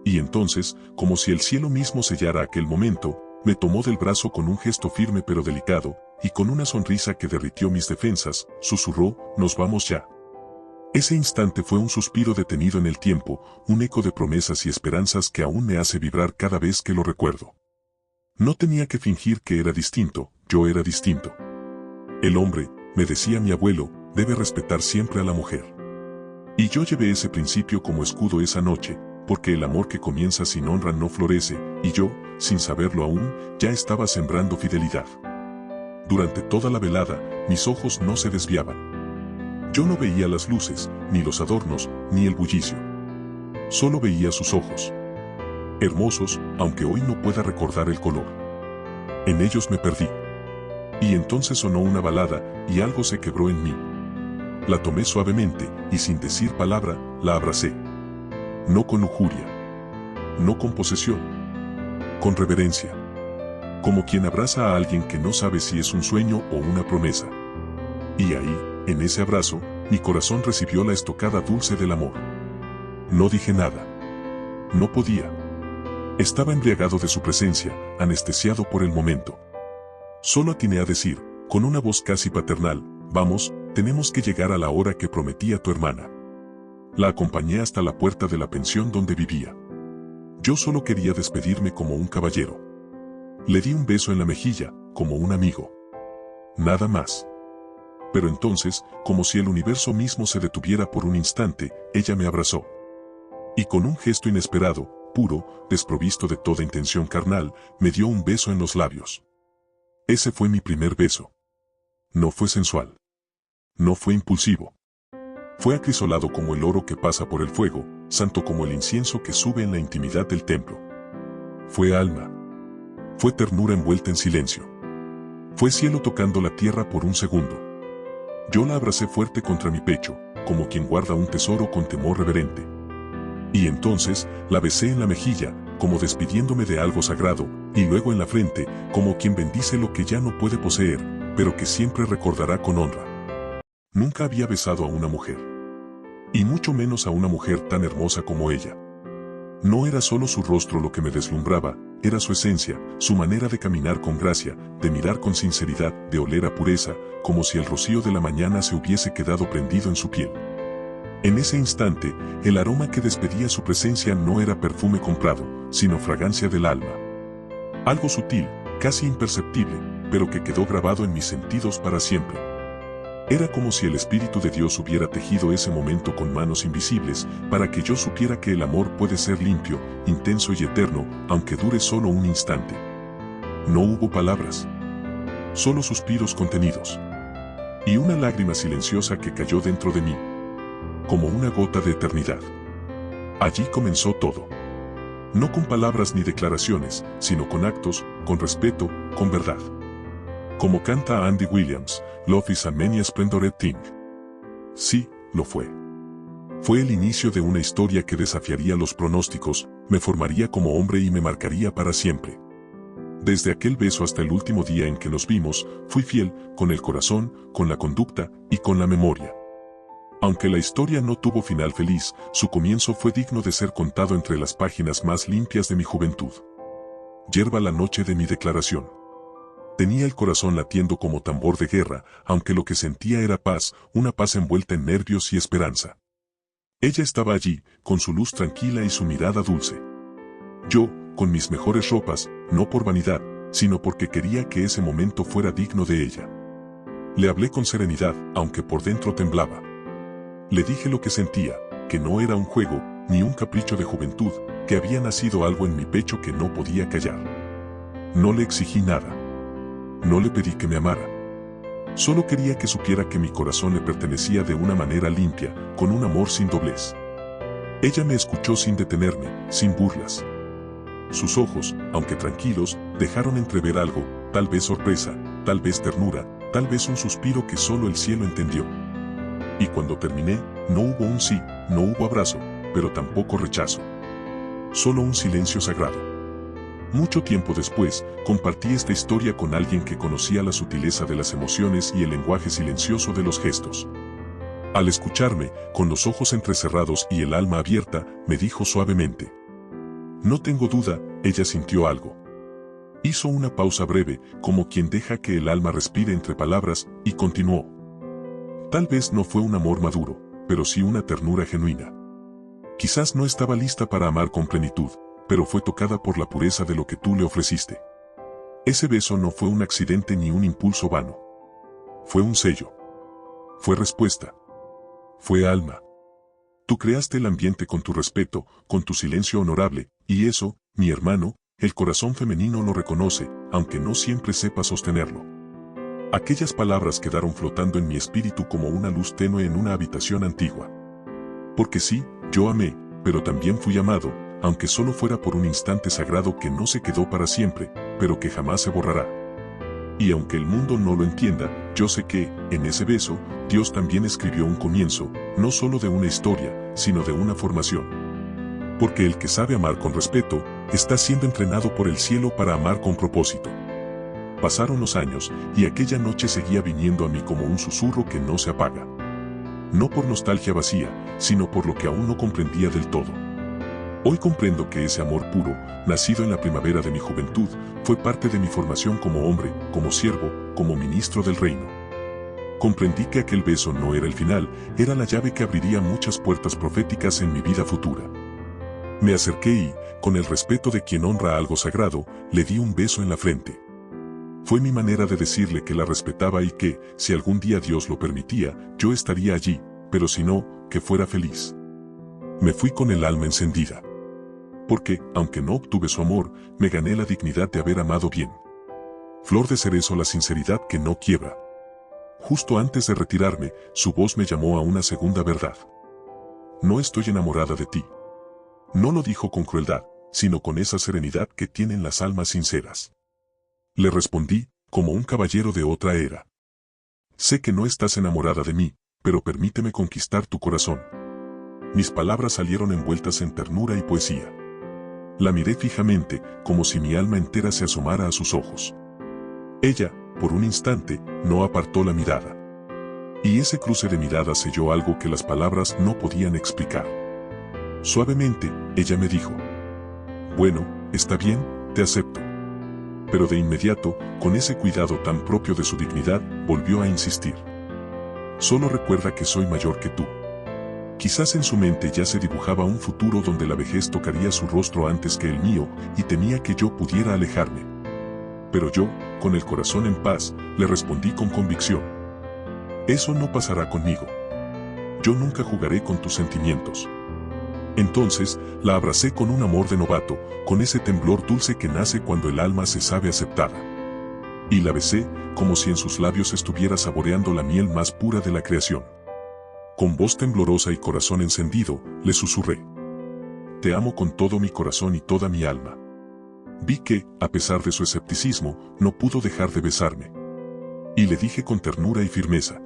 [SPEAKER 1] Y entonces, como si el cielo mismo sellara aquel momento, me tomó del brazo con un gesto firme pero delicado, y con una sonrisa que derritió mis defensas, susurró, nos vamos ya. Ese instante fue un suspiro detenido en el tiempo, un eco de promesas y esperanzas que aún me hace vibrar cada vez que lo recuerdo. No tenía que fingir que era distinto, yo era distinto. El hombre, me decía mi abuelo, debe respetar siempre a la mujer. Y yo llevé ese principio como escudo esa noche, porque el amor que comienza sin honra no florece, y yo, sin saberlo aún, ya estaba sembrando fidelidad. Durante toda la velada, mis ojos no se desviaban. Yo no veía las luces, ni los adornos, ni el bullicio. Solo veía sus ojos. Hermosos, aunque hoy no pueda recordar el color. En ellos me perdí. Y entonces sonó una balada, y algo se quebró en mí. La tomé suavemente, y sin decir palabra, la abracé. No con lujuria. No con posesión. Con reverencia. Como quien abraza a alguien que no sabe si es un sueño o una promesa. Y ahí, en ese abrazo, mi corazón recibió la estocada dulce del amor. No dije nada. No podía. Estaba embriagado de su presencia, anestesiado por el momento. Solo atiné a decir, con una voz casi paternal, vamos, tenemos que llegar a la hora que prometí a tu hermana. La acompañé hasta la puerta de la pensión donde vivía. Yo solo quería despedirme como un caballero. Le di un beso en la mejilla, como un amigo. Nada más. Pero entonces, como si el universo mismo se detuviera por un instante, ella me abrazó. Y con un gesto inesperado, puro, desprovisto de toda intención carnal, me dio un beso en los labios. Ese fue mi primer beso. No fue sensual. No fue impulsivo. Fue acrisolado como el oro que pasa por el fuego, santo como el incienso que sube en la intimidad del templo. Fue alma. Fue ternura envuelta en silencio. Fue cielo tocando la tierra por un segundo. Yo la abracé fuerte contra mi pecho, como quien guarda un tesoro con temor reverente. Y entonces, la besé en la mejilla, como despidiéndome de algo sagrado, y luego en la frente, como quien bendice lo que ya no puede poseer, pero que siempre recordará con honra. Nunca había besado a una mujer. Y mucho menos a una mujer tan hermosa como ella. No era solo su rostro lo que me deslumbraba, era su esencia, su manera de caminar con gracia, de mirar con sinceridad, de oler a pureza, como si el rocío de la mañana se hubiese quedado prendido en su piel. En ese instante, el aroma que despedía su presencia no era perfume comprado, sino fragancia del alma. Algo sutil, casi imperceptible, pero que quedó grabado en mis sentidos para siempre. Era como si el Espíritu de Dios hubiera tejido ese momento con manos invisibles, para que yo supiera que el amor puede ser limpio, intenso y eterno, aunque dure solo un instante. No hubo palabras. Solo suspiros contenidos. Y una lágrima silenciosa que cayó dentro de mí. Como una gota de eternidad. Allí comenzó todo. No con palabras ni declaraciones, sino con actos, con respeto, con verdad. Como canta Andy Williams, Love is a many splendored thing. Sí, lo fue. Fue el inicio de una historia que desafiaría los pronósticos, me formaría como hombre y me marcaría para siempre. Desde aquel beso hasta el último día en que nos vimos, fui fiel, con el corazón, con la conducta y con la memoria. Aunque la historia no tuvo final feliz, su comienzo fue digno de ser contado entre las páginas más limpias de mi juventud. Yerba la noche de mi declaración. Tenía el corazón latiendo como tambor de guerra, aunque lo que sentía era paz, una paz envuelta en nervios y esperanza. Ella estaba allí, con su luz tranquila y su mirada dulce. Yo, con mis mejores ropas, no por vanidad, sino porque quería que ese momento fuera digno de ella. Le hablé con serenidad, aunque por dentro temblaba. Le dije lo que sentía, que no era un juego, ni un capricho de juventud, que había nacido algo en mi pecho que no podía callar. No le exigí nada. No le pedí que me amara. Solo quería que supiera que mi corazón le pertenecía de una manera limpia, con un amor sin doblez. Ella me escuchó sin detenerme, sin burlas. Sus ojos, aunque tranquilos, dejaron entrever algo, tal vez sorpresa, tal vez ternura, tal vez un suspiro que solo el cielo entendió. Y cuando terminé, no hubo un sí, no hubo abrazo, pero tampoco rechazo. Solo un silencio sagrado. Mucho tiempo después, compartí esta historia con alguien que conocía la sutileza de las emociones y el lenguaje silencioso de los gestos. Al escucharme, con los ojos entrecerrados y el alma abierta, me dijo suavemente: no tengo duda, ella sintió algo. Hizo una pausa breve, como quien deja que el alma respire entre palabras, y continuó. Tal vez no fue un amor maduro, pero sí una ternura genuina. Quizás no estaba lista para amar con plenitud, pero fue tocada por la pureza de lo que tú le ofreciste. Ese beso no fue un accidente ni un impulso vano. Fue un sello. Fue respuesta. Fue alma. Tú creaste el ambiente con tu respeto, con tu silencio honorable, y eso, mi hermano, el corazón femenino lo reconoce, aunque no siempre sepa sostenerlo. Aquellas palabras quedaron flotando en mi espíritu como una luz tenue en una habitación antigua. Porque sí, yo amé, pero también fui amado, aunque solo fuera por un instante sagrado que no se quedó para siempre, pero que jamás se borrará. Y aunque el mundo no lo entienda, yo sé que, en ese beso, Dios también escribió un comienzo, no solo de una historia, sino de una formación. Porque el que sabe amar con respeto, está siendo entrenado por el cielo para amar con propósito. Pasaron los años, y aquella noche seguía viniendo a mí como un susurro que no se apaga. No por nostalgia vacía, sino por lo que aún no comprendía del todo. Hoy comprendo que ese amor puro, nacido en la primavera de mi juventud, fue parte de mi formación como hombre, como siervo, como ministro del reino. Comprendí que aquel beso no era el final, era la llave que abriría muchas puertas proféticas en mi vida futura. Me acerqué y, con el respeto de quien honra algo sagrado, le di un beso en la frente. Fue mi manera de decirle que la respetaba y que, si algún día Dios lo permitía, yo estaría allí, pero si no, que fuera feliz. Me fui con el alma encendida. Porque, aunque no obtuve su amor, me gané la dignidad de haber amado bien. Flor de cerezo, la sinceridad que no quiebra. Justo antes de retirarme, su voz me llamó a una segunda verdad. No estoy enamorada de ti. No lo dijo con crueldad, sino con esa serenidad que tienen las almas sinceras. Le respondí, como un caballero de otra era. Sé que no estás enamorada de mí, pero permíteme conquistar tu corazón. Mis palabras salieron envueltas en ternura y poesía. La miré fijamente, como si mi alma entera se asomara a sus ojos. Ella, por un instante, no apartó la mirada. Y ese cruce de miradas selló algo que las palabras no podían explicar. Suavemente, ella me dijo: bueno, está bien, te acepto. Pero de inmediato, con ese cuidado tan propio de su dignidad, volvió a insistir: solo recuerda que soy mayor que tú. Quizás en su mente ya se dibujaba un futuro donde la vejez tocaría su rostro antes que el mío, y temía que yo pudiera alejarme. Pero yo, con el corazón en paz, le respondí con convicción: eso no pasará conmigo. Yo nunca jugaré con tus sentimientos. Entonces, la abracé con un amor de novato, con ese temblor dulce que nace cuando el alma se sabe aceptada. Y la besé, como si en sus labios estuviera saboreando la miel más pura de la creación. Con voz temblorosa y corazón encendido, le susurré: te amo con todo mi corazón y toda mi alma. Vi que, a pesar de su escepticismo, no pudo dejar de besarme. Y le dije con ternura y firmeza: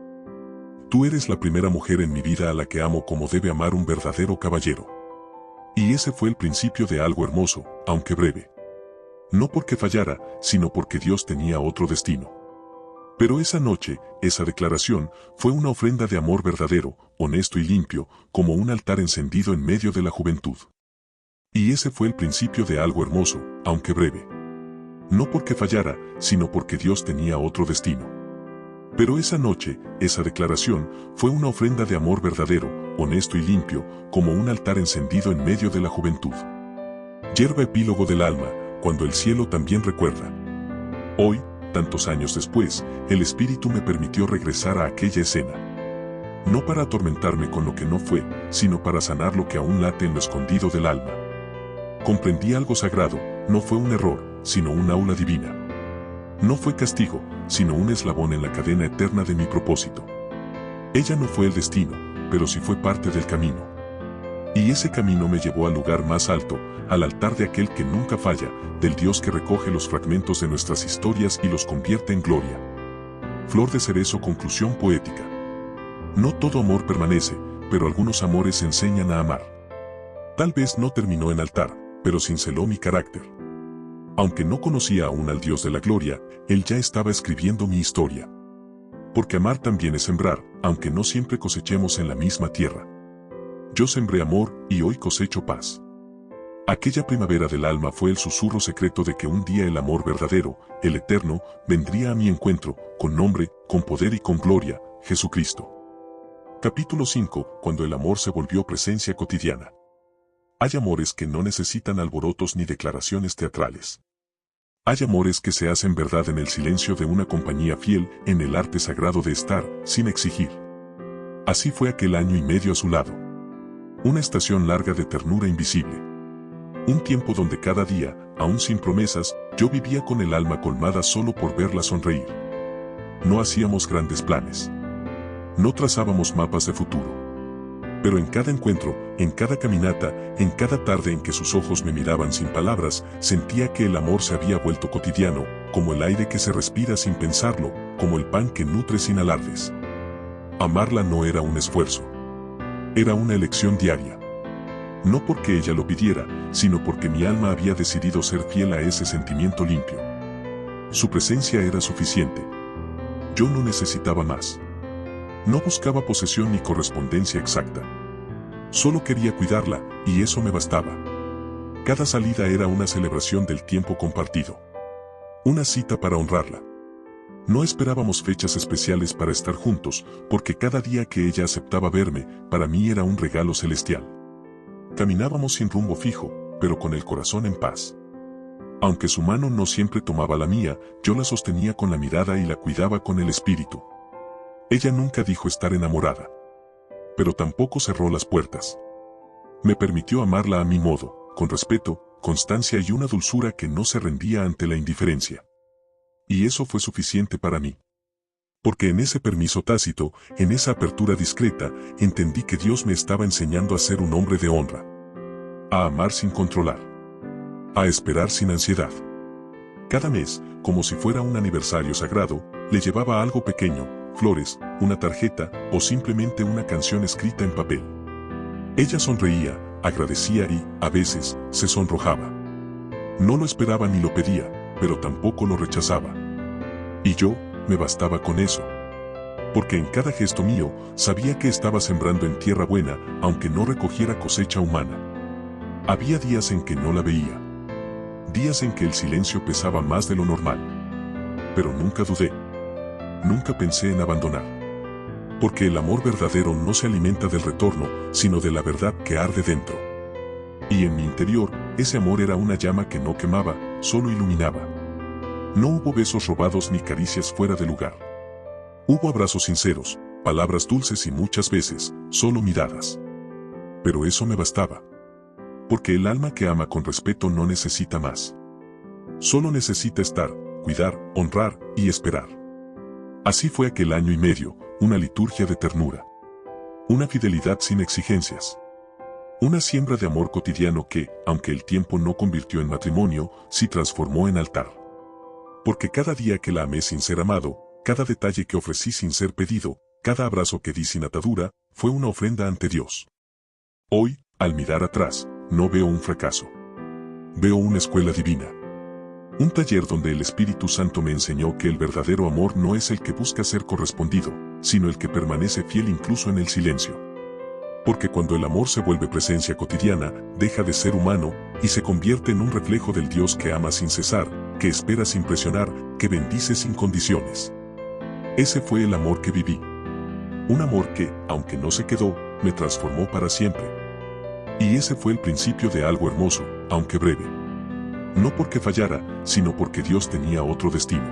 [SPEAKER 1] tú eres la primera mujer en mi vida a la que amo como debe amar un verdadero caballero. Y ese fue el principio de algo hermoso, aunque breve. No porque fallara, sino porque Dios tenía otro destino. Pero esa noche, esa declaración, fue una ofrenda de amor verdadero, honesto y limpio, como un altar encendido en medio de la juventud. Y ese fue el principio de algo hermoso, aunque breve. No porque fallara, sino porque Dios tenía otro destino. Pero esa noche, esa declaración, fue una ofrenda de amor verdadero, honesto y limpio, como un altar encendido en medio de la juventud. Yerba epílogo del alma, cuando el cielo también recuerda. Hoy, tantos años después, el Espíritu me permitió regresar a aquella escena. No para atormentarme con lo que no fue, sino para sanar lo que aún late en lo escondido del alma. Comprendí algo sagrado, no fue un error, sino un aula divina. No fue castigo, sino un eslabón en la cadena eterna de mi propósito. Ella no fue el destino, pero sí fue parte del camino. Y ese camino me llevó al lugar más alto, al altar de aquel que nunca falla, del Dios que recoge los fragmentos de nuestras historias y los convierte en gloria. Flor de cerezo, conclusión poética. No todo amor permanece, pero algunos amores enseñan a amar. Tal vez no terminó en altar, pero cinceló mi carácter. Aunque no conocía aún al Dios de la gloria, Él ya estaba escribiendo mi historia. Porque amar también es sembrar, aunque no siempre cosechemos en la misma tierra. Yo sembré amor, y hoy cosecho paz. Aquella primavera del alma fue el susurro secreto de que un día el amor verdadero, el eterno, vendría a mi encuentro, con nombre, con poder y con gloria, Jesucristo. Capítulo 5, cuando el amor se volvió presencia cotidiana. Hay amores que no necesitan alborotos ni declaraciones teatrales. Hay amores que se hacen verdad en el silencio de una compañía fiel, en el arte sagrado de estar, sin exigir. Así fue aquel año y medio a su lado. Una estación larga de ternura invisible. Un tiempo donde cada día, aún sin promesas, yo vivía con el alma colmada solo por verla sonreír. No hacíamos grandes planes. No trazábamos mapas de futuro. Pero en cada encuentro, en cada caminata, en cada tarde en que sus ojos me miraban sin palabras, sentía que el amor se había vuelto cotidiano, como el aire que se respira sin pensarlo, como el pan que nutre sin alardes. Amarla no era un esfuerzo. Era una elección diaria. No porque ella lo pidiera, sino porque mi alma había decidido ser fiel a ese sentimiento limpio. Su presencia era suficiente. Yo no necesitaba más. No buscaba posesión ni correspondencia exacta. Solo quería cuidarla, y eso me bastaba. Cada salida era una celebración del tiempo compartido. Una cita para honrarla. No esperábamos fechas especiales para estar juntos, porque cada día que ella aceptaba verme, para mí era un regalo celestial. Caminábamos sin rumbo fijo, pero con el corazón en paz. Aunque su mano no siempre tomaba la mía, yo la sostenía con la mirada y la cuidaba con el espíritu. Ella nunca dijo estar enamorada. Pero tampoco cerró las puertas. Me permitió amarla a mi modo, con respeto, constancia y una dulzura que no se rendía ante la indiferencia. Y eso fue suficiente para mí. Porque en ese permiso tácito, en esa apertura discreta, entendí que Dios me estaba enseñando a ser un hombre de honra. A amar sin controlar. A esperar sin ansiedad. Cada mes, como si fuera un aniversario sagrado, le llevaba algo pequeño, flores, una tarjeta o simplemente una canción escrita en papel. Ella sonreía, agradecía y, a veces, se sonrojaba. No lo esperaba ni lo pedía, pero tampoco lo rechazaba. Y yo, me bastaba con eso. Porque en cada gesto mío, sabía que estaba sembrando en tierra buena, aunque no recogiera cosecha humana. Había días en que no la veía. Días en que el silencio pesaba más de lo normal. Pero nunca dudé. Nunca pensé en abandonar. Porque el amor verdadero no se alimenta del retorno, sino de la verdad que arde dentro. Y en mi interior, ese amor era una llama que no quemaba, solo iluminaba. No hubo besos robados ni caricias fuera de lugar. Hubo abrazos sinceros, palabras dulces y muchas veces, solo miradas. Pero eso me bastaba. Porque el alma que ama con respeto no necesita más. Solo necesita estar, cuidar, honrar y esperar. Así fue aquel año y medio, una liturgia de ternura. Una fidelidad sin exigencias. Una siembra de amor cotidiano que, aunque el tiempo no convirtió en matrimonio, sí transformó en altar. Porque cada día que la amé sin ser amado, cada detalle que ofrecí sin ser pedido, cada abrazo que di sin atadura, fue una ofrenda ante Dios. Hoy, al mirar atrás, no veo un fracaso. Veo una escuela divina. Un taller donde el Espíritu Santo me enseñó que el verdadero amor no es el que busca ser correspondido, sino el que permanece fiel incluso en el silencio. Porque cuando el amor se vuelve presencia cotidiana, deja de ser humano, y se convierte en un reflejo del Dios que ama sin cesar, que espera sin presionar, que bendice sin condiciones. Ese fue el amor que viví. Un amor que, aunque no se quedó, me transformó para siempre. Y ese fue el principio de algo hermoso, aunque breve. No porque fallara, sino porque Dios tenía otro destino.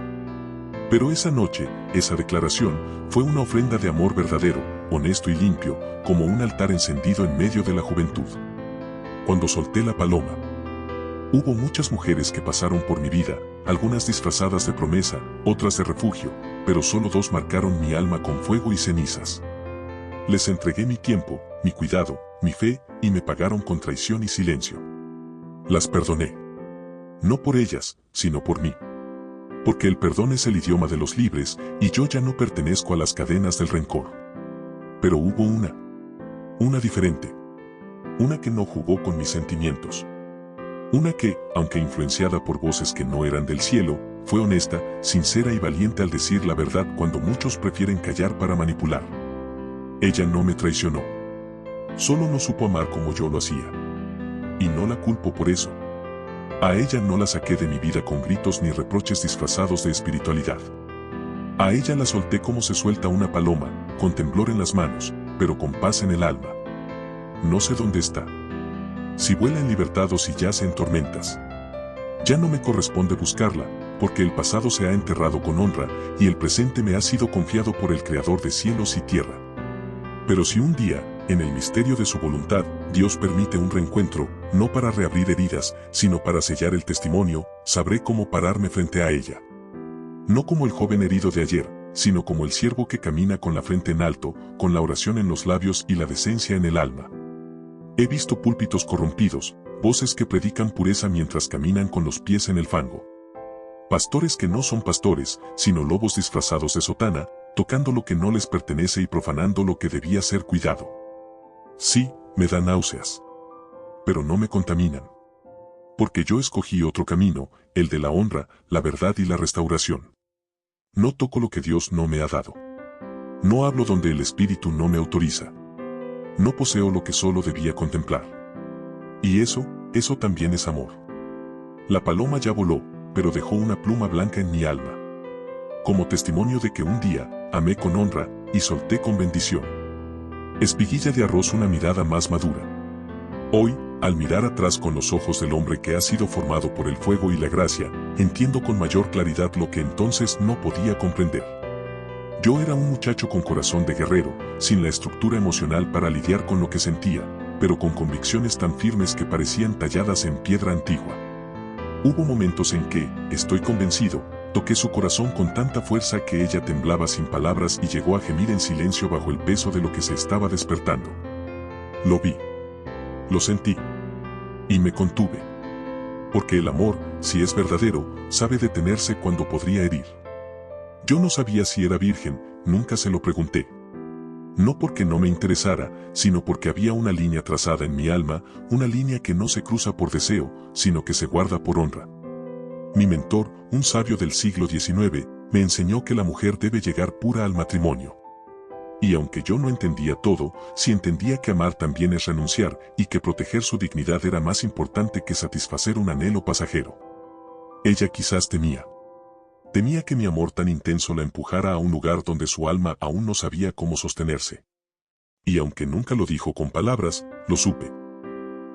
[SPEAKER 1] Pero esa noche, esa declaración, fue una ofrenda de amor verdadero, honesto y limpio, como un altar encendido en medio de la juventud. Cuando solté la paloma, hubo muchas mujeres que pasaron por mi vida, algunas disfrazadas de promesa, otras de refugio, pero solo dos marcaron mi alma con fuego y cenizas. Les entregué mi tiempo, mi cuidado, mi fe, y me pagaron con traición y silencio. Las perdoné. No por ellas, sino por mí. Porque el perdón es el idioma de los libres, y yo ya no pertenezco a las cadenas del rencor. Pero hubo una diferente. Una que no jugó con mis sentimientos. Una que, aunque influenciada por voces que no eran del cielo, fue honesta, sincera y valiente al decir la verdad cuando muchos prefieren callar para manipular. Ella no me traicionó. Solo no supo amar como yo lo hacía. Y no la culpo por eso. A ella no la saqué de mi vida con gritos ni reproches disfrazados de espiritualidad. A ella la solté como se suelta una paloma, con temblor en las manos, pero con paz en el alma. No sé dónde está. Si vuela en libertad o si yace en tormentas. Ya no me corresponde buscarla, porque el pasado se ha enterrado con honra, y el presente me ha sido confiado por el Creador de cielos y tierra. Pero si un día, en el misterio de su voluntad, Dios permite un reencuentro, no para reabrir heridas, sino para sellar el testimonio, sabré cómo pararme frente a ella. No como el joven herido de ayer, sino como el siervo que camina con la frente en alto, con la oración en los labios y la decencia en el alma. He visto púlpitos corrompidos, voces que predican pureza mientras caminan con los pies en el fango. Pastores que no son pastores, sino lobos disfrazados de sotana, tocando lo que no les pertenece y profanando lo que debía ser cuidado. Sí, me dan náuseas. Pero no me contaminan. Porque yo escogí otro camino, el de la honra, la verdad y la restauración. No toco lo que Dios no me ha dado. No hablo donde el Espíritu no me autoriza. No poseo lo que solo debía contemplar. Y eso también es amor. La paloma ya voló, pero dejó una pluma blanca en mi alma. Como testimonio de que un día, amé con honra, y solté con bendición. Espiguilla de arroz, una mirada más madura. Hoy, al mirar atrás con los ojos del hombre que ha sido formado por el fuego y la gracia, entiendo con mayor claridad lo que entonces no podía comprender. Yo era un muchacho con corazón de guerrero, sin la estructura emocional para lidiar con lo que sentía, pero con convicciones tan firmes que parecían talladas en piedra antigua. Hubo momentos en que, estoy convencido, toqué su corazón con tanta fuerza que ella temblaba sin palabras y llegó a gemir en silencio bajo el peso de lo que se estaba despertando. Lo vi. Lo sentí. Y me contuve. Porque el amor, si es verdadero, sabe detenerse cuando podría herir. Yo no sabía si era virgen, nunca se lo pregunté. No porque no me interesara, sino porque había una línea trazada en mi alma, una línea que no se cruza por deseo, sino que se guarda por honra. Mi mentor, un sabio del siglo XIX, me enseñó que la mujer debe llegar pura al matrimonio. Y aunque yo no entendía todo, sí entendía que amar también es renunciar y que proteger su dignidad era más importante que satisfacer un anhelo pasajero. Ella quizás temía. Temía que mi amor tan intenso la empujara a un lugar donde su alma aún no sabía cómo sostenerse. Y aunque nunca lo dijo con palabras, lo supe.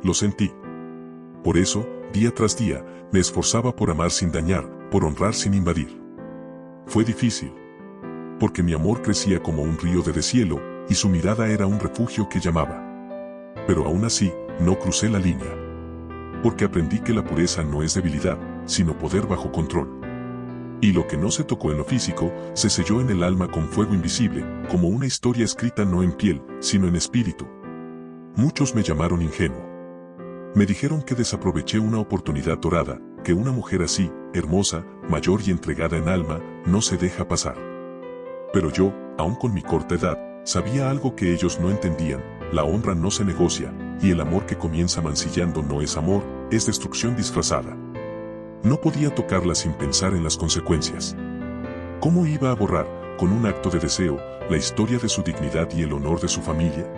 [SPEAKER 1] Lo sentí. Por eso, día tras día, me esforzaba por amar sin dañar, por honrar sin invadir. Fue difícil. Porque mi amor crecía como un río de deshielo, y su mirada era un refugio que llamaba. Pero aún así, no crucé la línea. Porque aprendí que la pureza no es debilidad, sino poder bajo control. Y lo que no se tocó en lo físico, se selló en el alma con fuego invisible, como una historia escrita no en piel, sino en espíritu. Muchos me llamaron ingenuo. Me dijeron que desaproveché una oportunidad dorada, que una mujer así, hermosa, mayor y entregada en alma, no se deja pasar. Pero yo, aun con mi corta edad, sabía algo que ellos no entendían: la honra no se negocia, y el amor que comienza mancillando no es amor, es destrucción disfrazada. No podía tocarla sin pensar en las consecuencias. ¿Cómo iba a borrar, con un acto de deseo, la historia de su dignidad y el honor de su familia?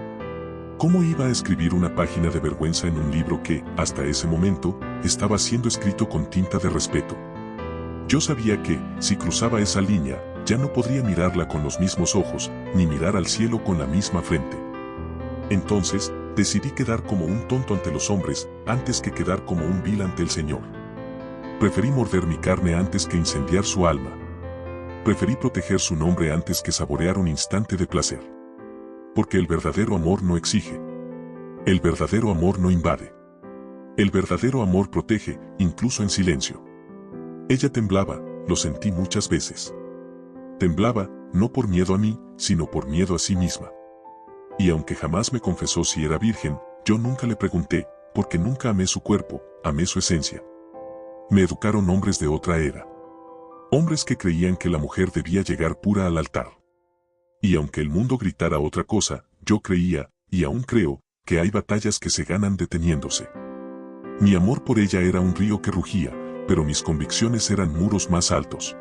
[SPEAKER 1] ¿Cómo iba a escribir una página de vergüenza en un libro que, hasta ese momento, estaba siendo escrito con tinta de respeto? Yo sabía que, si cruzaba esa línea, ya no podría mirarla con los mismos ojos, ni mirar al cielo con la misma frente. Entonces, decidí quedar como un tonto ante los hombres, antes que quedar como un vil ante el Señor. Preferí morder mi carne antes que incendiar su alma. Preferí proteger su nombre antes que saborear un instante de placer. Porque el verdadero amor no exige. El verdadero amor no invade. El verdadero amor protege, incluso en silencio. Ella temblaba, lo sentí muchas veces. Temblaba, no por miedo a mí, sino por miedo a sí misma. Y aunque jamás me confesó si era virgen, yo nunca le pregunté, porque nunca amé su cuerpo, amé su esencia. Me educaron hombres de otra era. Hombres que creían que la mujer debía llegar pura al altar. Y aunque el mundo gritara otra cosa, yo creía, y aún creo, que hay batallas que se ganan deteniéndose. Mi amor por ella era un río que rugía, pero mis convicciones eran muros más altos.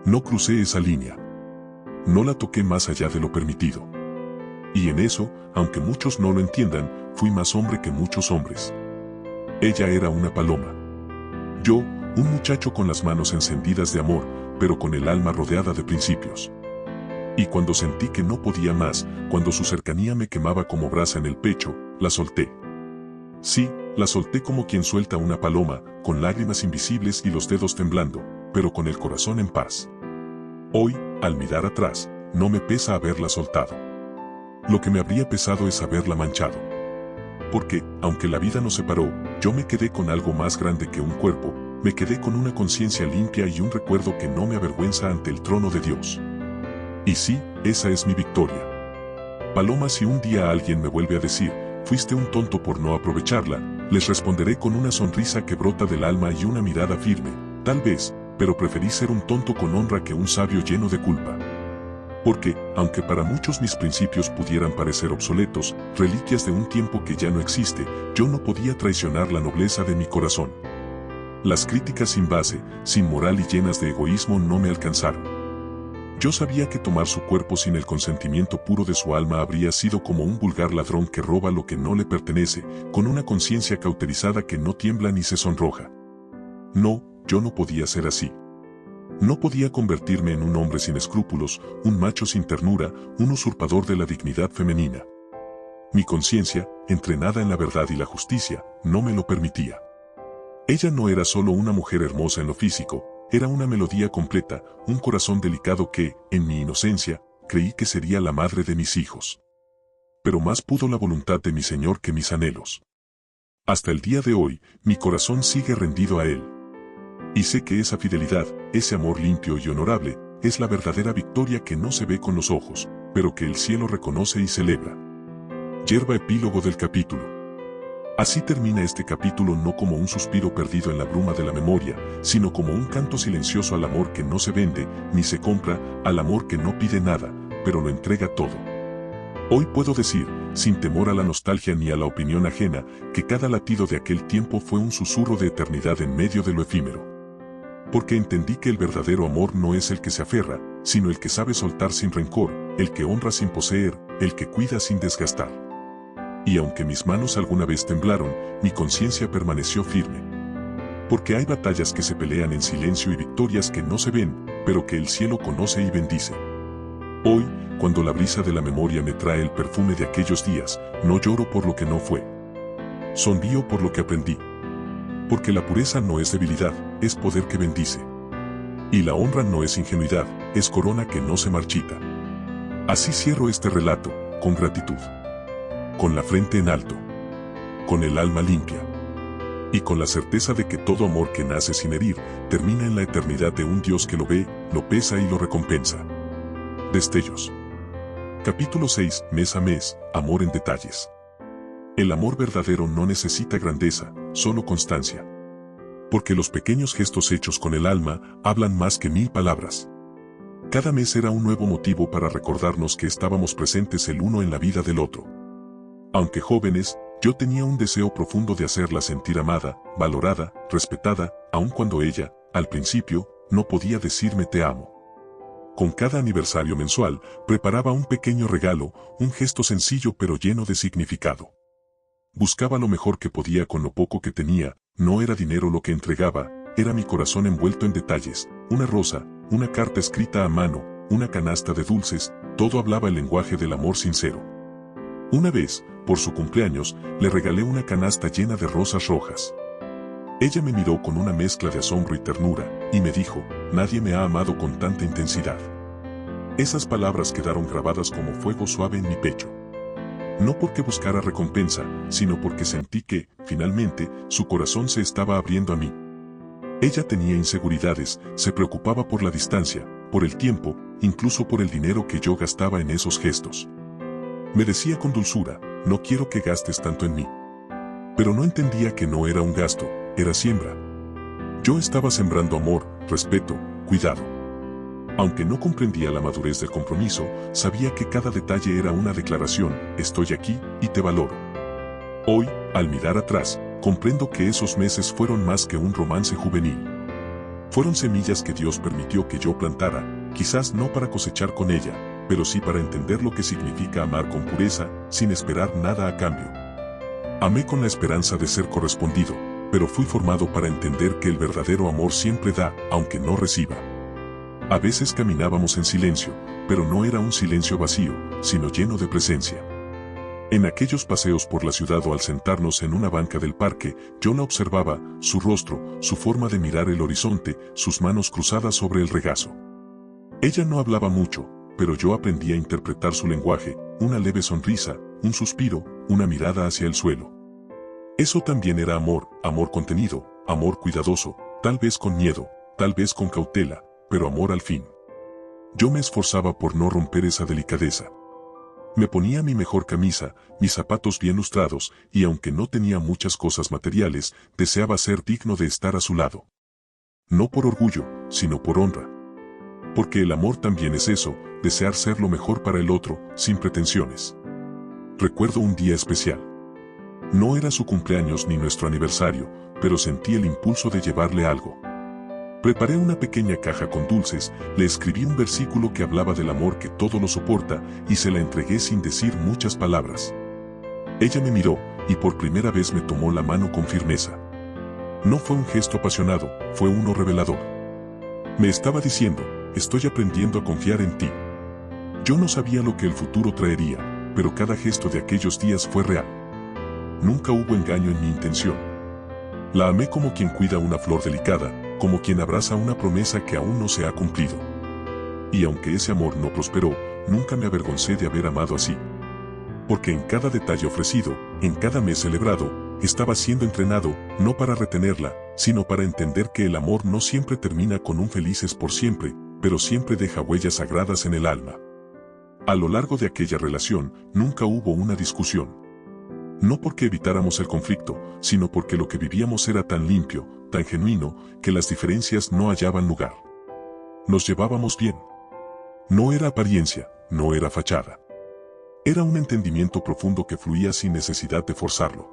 [SPEAKER 1] No crucé esa línea. No la toqué más allá de lo permitido. Y en eso, aunque muchos no lo entiendan, fui más hombre que muchos hombres. Ella era una paloma. Yo, un muchacho con las manos encendidas de amor, pero con el alma rodeada de principios. Y cuando sentí que no podía más, cuando su cercanía me quemaba como brasa en el pecho, la solté. Sí, la solté como quien suelta una paloma, con lágrimas invisibles y los dedos temblando, pero con el corazón en paz. Hoy, al mirar atrás, no me pesa haberla soltado. Lo que me habría pesado es haberla manchado. Porque, aunque la vida nos separó, yo me quedé con algo más grande que un cuerpo, me quedé con una conciencia limpia y un recuerdo que no me avergüenza ante el trono de Dios. Y sí, esa es mi victoria. Paloma, si un día alguien me vuelve a decir, fuiste un tonto por no aprovecharla, les responderé con una sonrisa que brota del alma y una mirada firme, tal vez, pero preferí ser un tonto con honra que un sabio lleno de culpa. Porque, aunque para muchos mis principios pudieran parecer obsoletos, reliquias de un tiempo que ya no existe, yo no podía traicionar la nobleza de mi corazón. Las críticas sin base, sin moral y llenas de egoísmo no me alcanzaron. Yo sabía que tomar su cuerpo sin el consentimiento puro de su alma habría sido como un vulgar ladrón que roba lo que no le pertenece, con una conciencia cauterizada que no tiembla ni se sonroja. No, yo no podía ser así. No podía convertirme en un hombre sin escrúpulos, un macho sin ternura, un usurpador de la dignidad femenina. Mi conciencia, entrenada en la verdad y la justicia, no me lo permitía. Ella no era solo una mujer hermosa en lo físico, era una melodía completa, un corazón delicado que, en mi inocencia, creí que sería la madre de mis hijos. Pero más pudo la voluntad de mi Señor que mis anhelos. Hasta el día de hoy, mi corazón sigue rendido a Él. Y sé que esa fidelidad, ese amor limpio y honorable, es la verdadera victoria que no se ve con los ojos, pero que el cielo reconoce y celebra. Yerba, epílogo del capítulo. Así termina este capítulo, no como un suspiro perdido en la bruma de la memoria, sino como un canto silencioso al amor que no se vende, ni se compra, al amor que no pide nada, pero lo entrega todo. Hoy puedo decir, sin temor a la nostalgia ni a la opinión ajena, que cada latido de aquel tiempo fue un susurro de eternidad en medio de lo efímero. Porque entendí que el verdadero amor no es el que se aferra, sino el que sabe soltar sin rencor, el que honra sin poseer, el que cuida sin desgastar. Y aunque mis manos alguna vez temblaron, mi conciencia permaneció firme. Porque hay batallas que se pelean en silencio y victorias que no se ven, pero que el cielo conoce y bendice. Hoy, cuando la brisa de la memoria me trae el perfume de aquellos días, no lloro por lo que no fue. Sonrío por lo que aprendí. Porque la pureza no es debilidad, es poder que bendice. Y la honra no es ingenuidad, es corona que no se marchita. Así cierro este relato, con gratitud. Con la frente en alto. Con el alma limpia. Y con la certeza de que todo amor que nace sin herir, termina en la eternidad de un Dios que lo ve, lo pesa y lo recompensa. Destellos. Capítulo 6, mes a mes, amor en detalles. El amor verdadero no necesita grandeza, solo constancia. Porque los pequeños gestos hechos con el alma hablan más que 1000 palabras. Cada mes era un nuevo motivo para recordarnos que estábamos presentes el uno en la vida del otro. Aunque jóvenes, yo tenía un deseo profundo de hacerla sentir amada, valorada, respetada, aun cuando ella, al principio, no podía decirme te amo. Con cada aniversario mensual, preparaba un pequeño regalo, un gesto sencillo pero lleno de significado. Buscaba lo mejor que podía con lo poco que tenía, no era dinero lo que entregaba, era mi corazón envuelto en detalles, una rosa, una carta escrita a mano, una canasta de dulces, todo hablaba el lenguaje del amor sincero. Una vez, por su cumpleaños, le regalé una canasta llena de rosas rojas. Ella me miró con una mezcla de asombro y ternura, y me dijo, nadie me ha amado con tanta intensidad. Esas palabras quedaron grabadas como fuego suave en mi pecho. No porque buscara recompensa, sino porque sentí que, finalmente, su corazón se estaba abriendo a mí. Ella tenía inseguridades, se preocupaba por la distancia, por el tiempo, incluso por el dinero que yo gastaba en esos gestos. Me decía con dulzura, no quiero que gastes tanto en mí. Pero no entendía que no era un gasto, era siembra. Yo estaba sembrando amor, respeto, cuidado. Aunque no comprendía la madurez del compromiso, sabía que cada detalle era una declaración, estoy aquí y te valoro. Hoy, al mirar atrás, comprendo que esos meses fueron más que un romance juvenil. Fueron semillas que Dios permitió que yo plantara, quizás no para cosechar con ella, pero sí para entender lo que significa amar con pureza, sin esperar nada a cambio. Amé con la esperanza de ser correspondido, pero fui formado para entender que el verdadero amor siempre da, aunque no reciba. A veces caminábamos en silencio, pero no era un silencio vacío, sino lleno de presencia. En aquellos paseos por la ciudad o al sentarnos en una banca del parque, yo la observaba, su rostro, su forma de mirar el horizonte, sus manos cruzadas sobre el regazo. Ella no hablaba mucho, pero yo aprendí a interpretar su lenguaje, una leve sonrisa, un suspiro, una mirada hacia el suelo. Eso también era amor, amor contenido, amor cuidadoso, tal vez con miedo, tal vez con cautela, pero amor al fin. Yo me esforzaba por no romper esa delicadeza. Me ponía mi mejor camisa, mis zapatos bien lustrados, y aunque no tenía muchas cosas materiales, deseaba ser digno de estar a su lado. No por orgullo, sino por honra. Porque el amor también es eso, desear ser lo mejor para el otro, sin pretensiones. Recuerdo un día especial. No era su cumpleaños ni nuestro aniversario, pero sentí el impulso de llevarle algo. Preparé una pequeña caja con dulces, le escribí un versículo que hablaba del amor que todo lo soporta, y se la entregué sin decir muchas palabras. Ella me miró, y por primera vez me tomó la mano con firmeza. No fue un gesto apasionado, fue uno revelador. Me estaba diciendo, estoy aprendiendo a confiar en ti. Yo no sabía lo que el futuro traería, pero cada gesto de aquellos días fue real. Nunca hubo engaño en mi intención. La amé como quien cuida una flor delicada, como quien abraza una promesa que aún no se ha cumplido. Y aunque ese amor no prosperó, nunca me avergoncé de haber amado así. Porque en cada detalle ofrecido, en cada mes celebrado, estaba siendo entrenado, no para retenerla, sino para entender que el amor no siempre termina con un felices por siempre, pero siempre deja huellas sagradas en el alma. A lo largo de aquella relación, nunca hubo una discusión. No porque evitáramos el conflicto, sino porque lo que vivíamos era tan limpio, tan genuino, que las diferencias no hallaban lugar. Nos llevábamos bien. No era apariencia, no era fachada. Era un entendimiento profundo que fluía sin necesidad de forzarlo.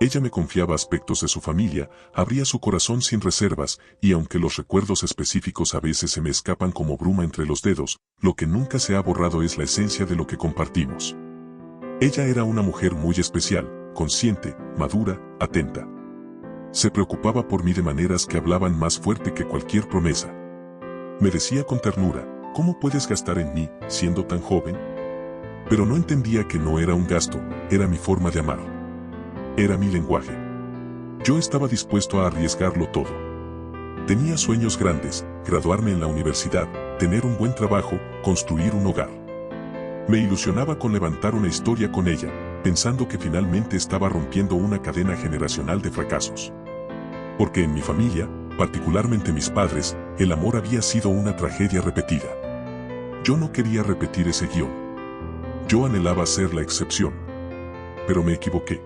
[SPEAKER 1] Ella me confiaba aspectos de su familia, abría su corazón sin reservas, y aunque los recuerdos específicos a veces se me escapan como bruma entre los dedos, lo que nunca se ha borrado es la esencia de lo que compartimos. Ella era una mujer muy especial, consciente, madura, atenta. Se preocupaba por mí de maneras que hablaban más fuerte que cualquier promesa. Me decía con ternura, ¿cómo puedes gastar en mí, siendo tan joven? Pero no entendía que no era un gasto, era mi forma de amar. Era mi lenguaje. Yo estaba dispuesto a arriesgarlo todo. Tenía sueños grandes, graduarme en la universidad, tener un buen trabajo, construir un hogar. Me ilusionaba con levantar una historia con ella, pensando que finalmente estaba rompiendo una cadena generacional de fracasos. Porque en mi familia, particularmente mis padres, el amor había sido una tragedia repetida. Yo no quería repetir ese guión. Yo anhelaba ser la excepción. Pero me equivoqué.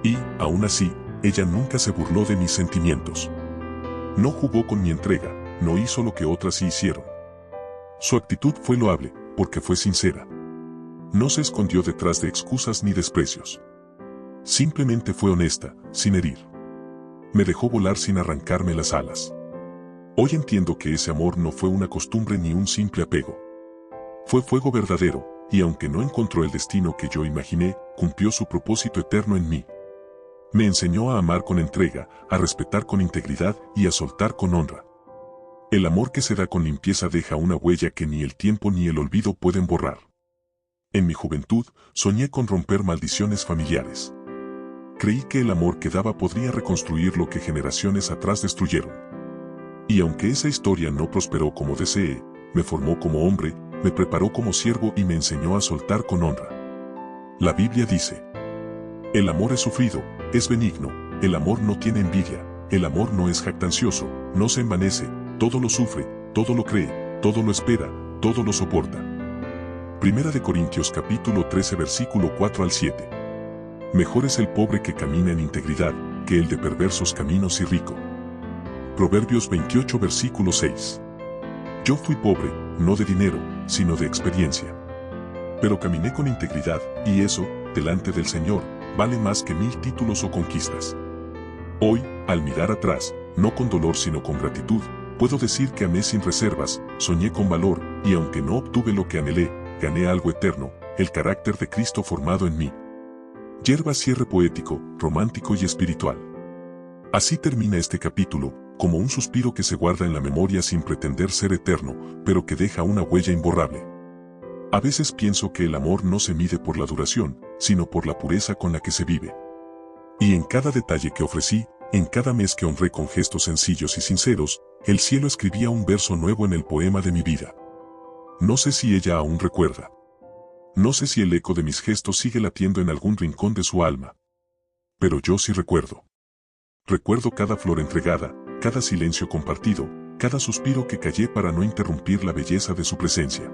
[SPEAKER 1] Y, aún así, ella nunca se burló de mis sentimientos. No jugó con mi entrega, no hizo lo que otras sí hicieron. Su actitud fue loable, porque fue sincera. No se escondió detrás de excusas ni desprecios. Simplemente fue honesta, sin herir. Me dejó volar sin arrancarme las alas. Hoy entiendo que ese amor no fue una costumbre ni un simple apego. Fue fuego verdadero, y aunque no encontró el destino que yo imaginé, cumplió su propósito eterno en mí. Me enseñó a amar con entrega, a respetar con integridad y a soltar con honra. El amor que se da con limpieza deja una huella que ni el tiempo ni el olvido pueden borrar. En mi juventud, soñé con romper maldiciones familiares. Creí que el amor que daba podría reconstruir lo que generaciones atrás destruyeron. Y aunque esa historia no prosperó como deseé, me formó como hombre, me preparó como siervo y me enseñó a soltar con honra. La Biblia dice: el amor es sufrido, es benigno, el amor no tiene envidia, el amor no es jactancioso, no se envanece, todo lo sufre, todo lo cree, todo lo espera, todo lo soporta. Primera de Corintios capítulo 13 versículo 4 al 7. Mejor es el pobre que camina en integridad, que el de perversos caminos y rico. Proverbios 28 versículo 6. Yo fui pobre, no de dinero, sino de experiencia. Pero caminé con integridad, y eso, delante del Señor, vale más que 1000 títulos o conquistas. Hoy, al mirar atrás, no con dolor sino con gratitud, puedo decir que amé sin reservas, soñé con valor, y aunque no obtuve lo que anhelé, gané algo eterno, el carácter de Cristo formado en mí. Yerba cierre poético, romántico y espiritual. Así termina este capítulo, como un suspiro que se guarda en la memoria sin pretender ser eterno, pero que deja una huella imborrable. A veces pienso que el amor no se mide por la duración, sino por la pureza con la que se vive. Y en cada detalle que ofrecí, en cada mes que honré con gestos sencillos y sinceros, el cielo escribía un verso nuevo en el poema de mi vida. No sé si ella aún recuerda. No sé si el eco de mis gestos sigue latiendo en algún rincón de su alma. Pero yo sí recuerdo. Recuerdo cada flor entregada, cada silencio compartido, cada suspiro que callé para no interrumpir la belleza de su presencia.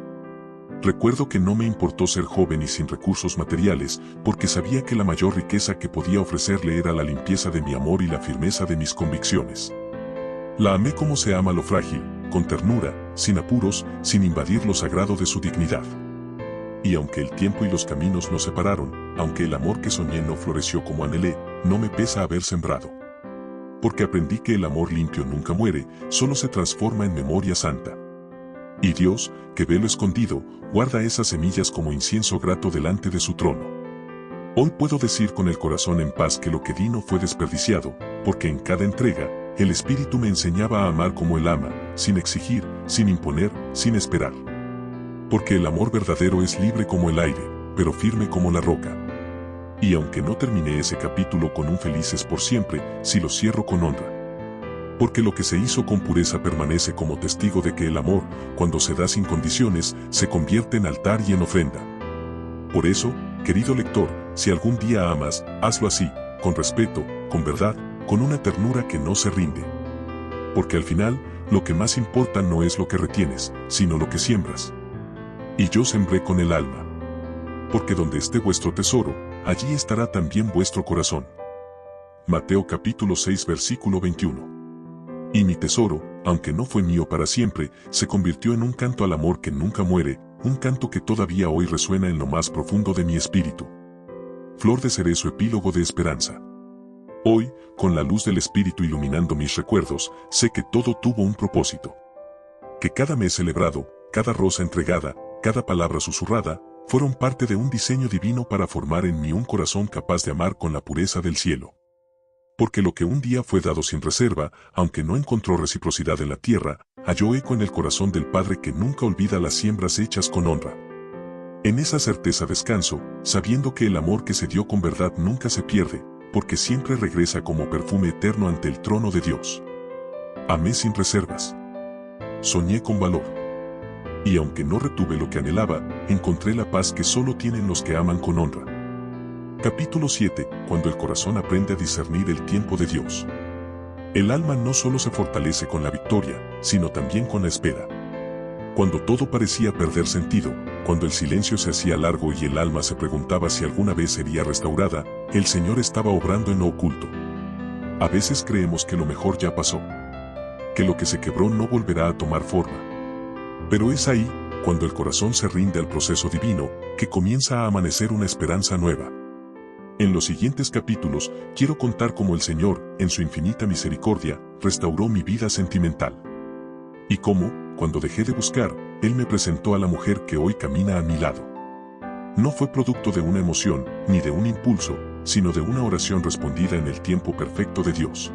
[SPEAKER 1] Recuerdo que no me importó ser joven y sin recursos materiales, porque sabía que la mayor riqueza que podía ofrecerle era la limpieza de mi amor y la firmeza de mis convicciones. La amé como se ama lo frágil, con ternura, sin apuros, sin invadir lo sagrado de su dignidad. Y aunque el tiempo y los caminos nos separaron, aunque el amor que soñé no floreció como anhelé, no me pesa haber sembrado. Porque aprendí que el amor limpio nunca muere, solo se transforma en memoria santa. Y Dios, que ve lo escondido, guarda esas semillas como incienso grato delante de su trono. Hoy puedo decir con el corazón en paz que lo que di no fue desperdiciado, porque en cada entrega, el Espíritu me enseñaba a amar como Él ama, sin exigir, sin imponer, sin esperar. Porque el amor verdadero es libre como el aire, pero firme como la roca. Y aunque no terminé ese capítulo con un felices por siempre, sí lo cierro con honra. Porque lo que se hizo con pureza permanece como testigo de que el amor, cuando se da sin condiciones, se convierte en altar y en ofrenda. Por eso, querido lector, si algún día amas, hazlo así, con respeto, con verdad, con una ternura que no se rinde. Porque al final, lo que más importa no es lo que retienes, sino lo que siembras. Y yo sembré con el alma. Porque donde esté vuestro tesoro, allí estará también vuestro corazón. Mateo capítulo 6 versículo 21. Y mi tesoro, aunque no fue mío para siempre, se convirtió en un canto al amor que nunca muere, un canto que todavía hoy resuena en lo más profundo de mi espíritu. Flor de cerezo, epílogo de esperanza. Hoy, con la luz del Espíritu iluminando mis recuerdos, sé que todo tuvo un propósito. Que cada mes celebrado, cada rosa entregada, cada palabra susurrada, fueron parte de un diseño divino para formar en mí un corazón capaz de amar con la pureza del cielo. Porque lo que un día fue dado sin reserva, aunque no encontró reciprocidad en la tierra, halló eco en el corazón del Padre que nunca olvida las siembras hechas con honra. En esa certeza descanso, sabiendo que el amor que se dio con verdad nunca se pierde, porque siempre regresa como perfume eterno ante el trono de Dios. Amé sin reservas. Soñé con valor. Y aunque no retuve lo que anhelaba, encontré la paz que solo tienen los que aman con honra. Capítulo 7. Cuando el corazón aprende a discernir el tiempo de Dios. El alma no solo se fortalece con la victoria, sino también con la espera. Cuando todo parecía perder sentido, cuando el silencio se hacía largo y el alma se preguntaba si alguna vez sería restaurada, el Señor estaba obrando en lo oculto. A veces creemos que lo mejor ya pasó, que lo que se quebró no volverá a tomar forma. Pero es ahí, cuando el corazón se rinde al proceso divino, que comienza a amanecer una esperanza nueva. En los siguientes capítulos, quiero contar cómo el Señor, en su infinita misericordia, restauró mi vida sentimental. Y cómo, cuando dejé de buscar, Él me presentó a la mujer que hoy camina a mi lado. No fue producto de una emoción, ni de un impulso, sino de una oración respondida en el tiempo perfecto de Dios.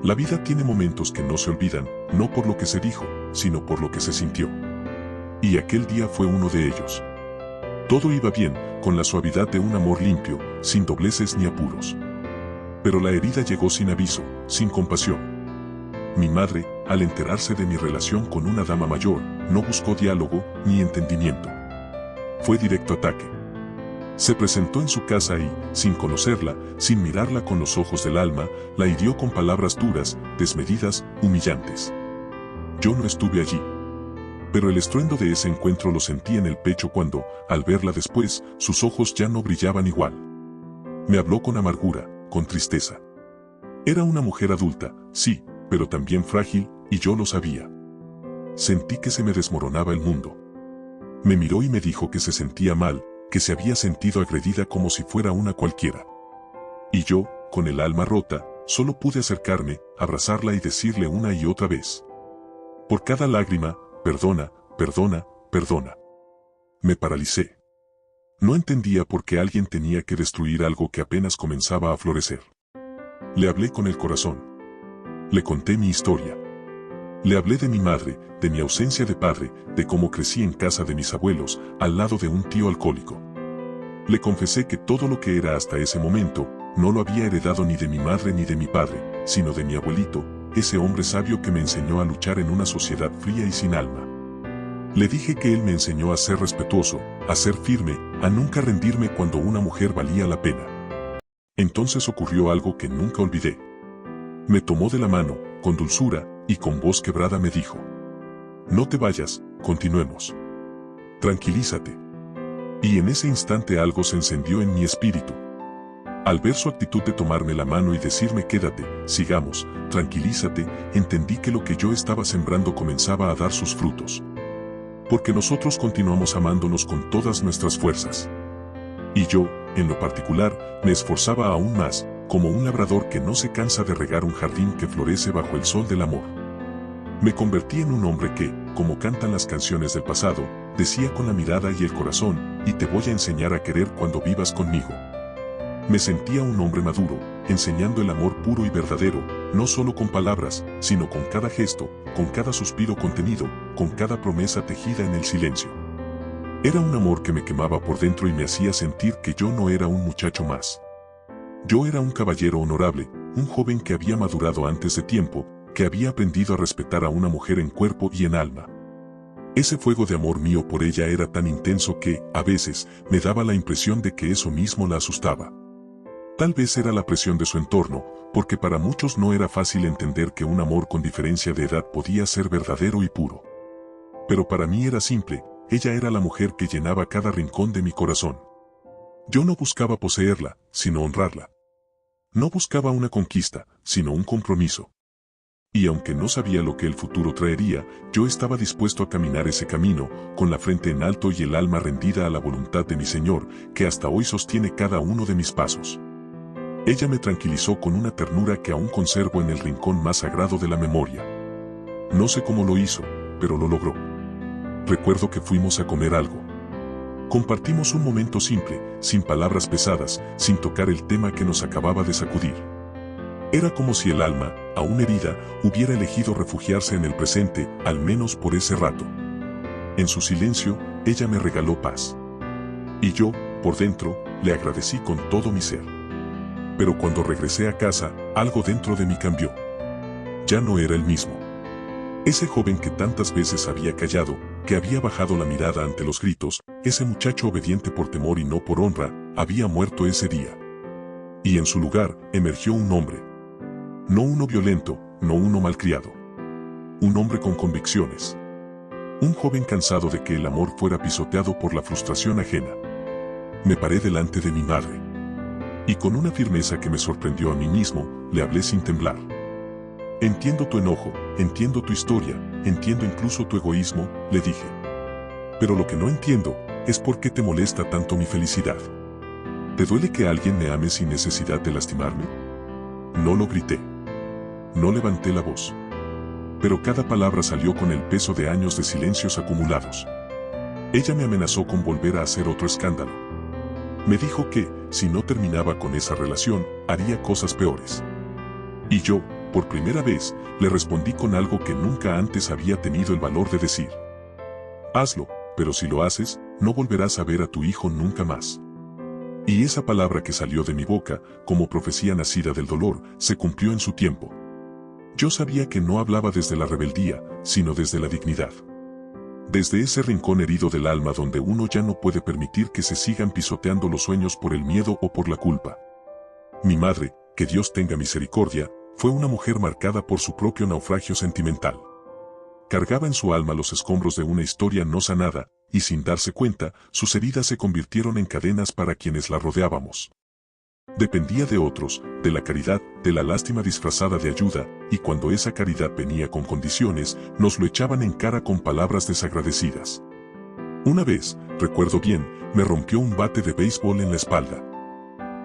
[SPEAKER 1] La vida tiene momentos que no se olvidan, no por lo que se dijo, sino por lo que se sintió. Y aquel día fue uno de ellos. Todo iba bien, con la suavidad de un amor limpio, sin dobleces ni apuros. Pero la herida llegó sin aviso, sin compasión. Mi madre, al enterarse de mi relación con una dama mayor, no buscó diálogo ni entendimiento. Fue directo ataque. Se presentó en su casa y, sin conocerla, sin mirarla con los ojos del alma, la hirió con palabras duras, desmedidas, humillantes. Yo no estuve allí. Pero el estruendo de ese encuentro lo sentí en el pecho cuando, al verla después, sus ojos ya no brillaban igual. Me habló con amargura, con tristeza. Era una mujer adulta, sí, pero también frágil, y yo lo sabía. Sentí que se me desmoronaba el mundo. Me miró y me dijo que se sentía mal, que se había sentido agredida como si fuera una cualquiera. Y yo, con el alma rota, solo pude acercarme, abrazarla y decirle una y otra vez: por cada lágrima, perdona, perdona, perdona. Me paralicé. No entendía por qué alguien tenía que destruir algo que apenas comenzaba a florecer. Le hablé con el corazón. Le conté mi historia. Le hablé de mi madre, de mi ausencia de padre, de cómo crecí en casa de mis abuelos, al lado de un tío alcohólico. Le confesé que todo lo que era hasta ese momento, no lo había heredado ni de mi madre ni de mi padre, sino de mi abuelito, ese hombre sabio que me enseñó a luchar en una sociedad fría y sin alma. Le dije que él me enseñó a ser respetuoso, a ser firme, a nunca rendirme cuando una mujer valía la pena. Entonces ocurrió algo que nunca olvidé. Me tomó de la mano, con dulzura, y con voz quebrada me dijo: no te vayas, continuemos. Tranquilízate. Y en ese instante algo se encendió en mi espíritu. Al ver su actitud de tomarme la mano y decirme quédate, sigamos, tranquilízate, entendí que lo que yo estaba sembrando comenzaba a dar sus frutos. Porque nosotros continuamos amándonos con todas nuestras fuerzas. Y yo, en lo particular, me esforzaba aún más, como un labrador que no se cansa de regar un jardín que florece bajo el sol del amor. Me convertí en un hombre que, como cantan las canciones del pasado, decía con la mirada y el corazón: y te voy a enseñar a querer cuando vivas conmigo. Me sentía un hombre maduro, enseñando el amor puro y verdadero, no solo con palabras, sino con cada gesto, con cada suspiro contenido, con cada promesa tejida en el silencio. Era un amor que me quemaba por dentro y me hacía sentir que yo no era un muchacho más. Yo era un caballero honorable, un joven que había madurado antes de tiempo, que había aprendido a respetar a una mujer en cuerpo y en alma. Ese fuego de amor mío por ella era tan intenso que, a veces, me daba la impresión de que eso mismo la asustaba. Tal vez era la presión de su entorno, porque para muchos no era fácil entender que un amor con diferencia de edad podía ser verdadero y puro. Pero para mí era simple, ella era la mujer que llenaba cada rincón de mi corazón. Yo no buscaba poseerla, sino honrarla. No buscaba una conquista, sino un compromiso. Y aunque no sabía lo que el futuro traería, yo estaba dispuesto a caminar ese camino, con la frente en alto y el alma rendida a la voluntad de mi Señor, que hasta hoy sostiene cada uno de mis pasos. Ella me tranquilizó con una ternura que aún conservo en el rincón más sagrado de la memoria. No sé cómo lo hizo, pero lo logró. Recuerdo que fuimos a comer algo. Compartimos un momento simple, sin palabras pesadas, sin tocar el tema que nos acababa de sacudir. Era como si el alma, aún herida, hubiera elegido refugiarse en el presente, al menos por ese rato. En su silencio, ella me regaló paz. Y yo, por dentro, le agradecí con todo mi ser. Pero cuando regresé a casa, algo dentro de mí cambió. Ya no era el mismo. Ese joven que tantas veces había callado, que había bajado la mirada ante los gritos, ese muchacho obediente por temor y no por honra, había muerto ese día. Y en su lugar, emergió un hombre. No uno violento, no uno malcriado. Un hombre con convicciones. Un joven cansado de que el amor fuera pisoteado por la frustración ajena. Me paré delante de mi madre. Y con una firmeza que me sorprendió a mí mismo, le hablé sin temblar. Entiendo tu enojo, entiendo tu historia, entiendo incluso tu egoísmo, le dije. Pero lo que no entiendo, es por qué te molesta tanto mi felicidad. ¿Te duele que alguien me ame sin necesidad de lastimarme? No lo grité. No levanté la voz. Pero cada palabra salió con el peso de años de silencios acumulados. Ella me amenazó con volver a hacer otro escándalo. Me dijo que, si no terminaba con esa relación, haría cosas peores. Y yo, por primera vez, le respondí con algo que nunca antes había tenido el valor de decir. Hazlo, pero si lo haces, no volverás a ver a tu hijo nunca más. Y esa palabra que salió de mi boca, como profecía nacida del dolor, se cumplió en su tiempo. Yo sabía que no hablaba desde la rebeldía, sino desde la dignidad. Desde ese rincón herido del alma donde uno ya no puede permitir que se sigan pisoteando los sueños por el miedo o por la culpa. Mi madre, que Dios tenga misericordia, fue una mujer marcada por su propio naufragio sentimental. Cargaba en su alma los escombros de una historia no sanada, y sin darse cuenta, sus heridas se convirtieron en cadenas para quienes la rodeábamos. Dependía de otros, de la caridad, de la lástima disfrazada de ayuda, y cuando esa caridad venía con condiciones, nos lo echaban en cara con palabras desagradecidas. Una vez, recuerdo bien, me rompió un bate de béisbol en la espalda.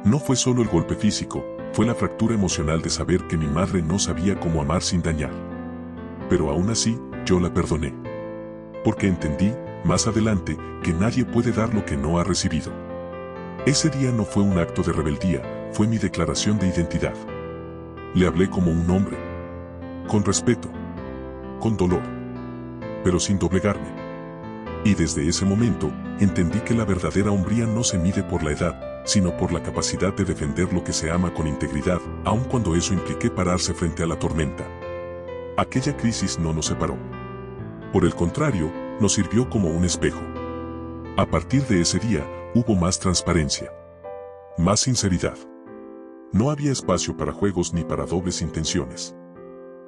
[SPEAKER 1] No fue solo el golpe físico, fue la fractura emocional de saber que mi madre no sabía cómo amar sin dañar. Pero aún así, yo la perdoné. Porque entendí, más adelante, que nadie puede dar lo que no ha recibido. Ese día no fue un acto de rebeldía, fue mi declaración de identidad. Le hablé como un hombre. Con respeto. Con dolor. Pero sin doblegarme. Y desde ese momento, entendí que la verdadera hombría no se mide por la edad, sino por la capacidad de defender lo que se ama con integridad, aun cuando eso implique pararse frente a la tormenta. Aquella crisis no nos separó. Por el contrario, nos sirvió como un espejo. A partir de ese día, hubo más transparencia. Más sinceridad. No había espacio para juegos ni para dobles intenciones.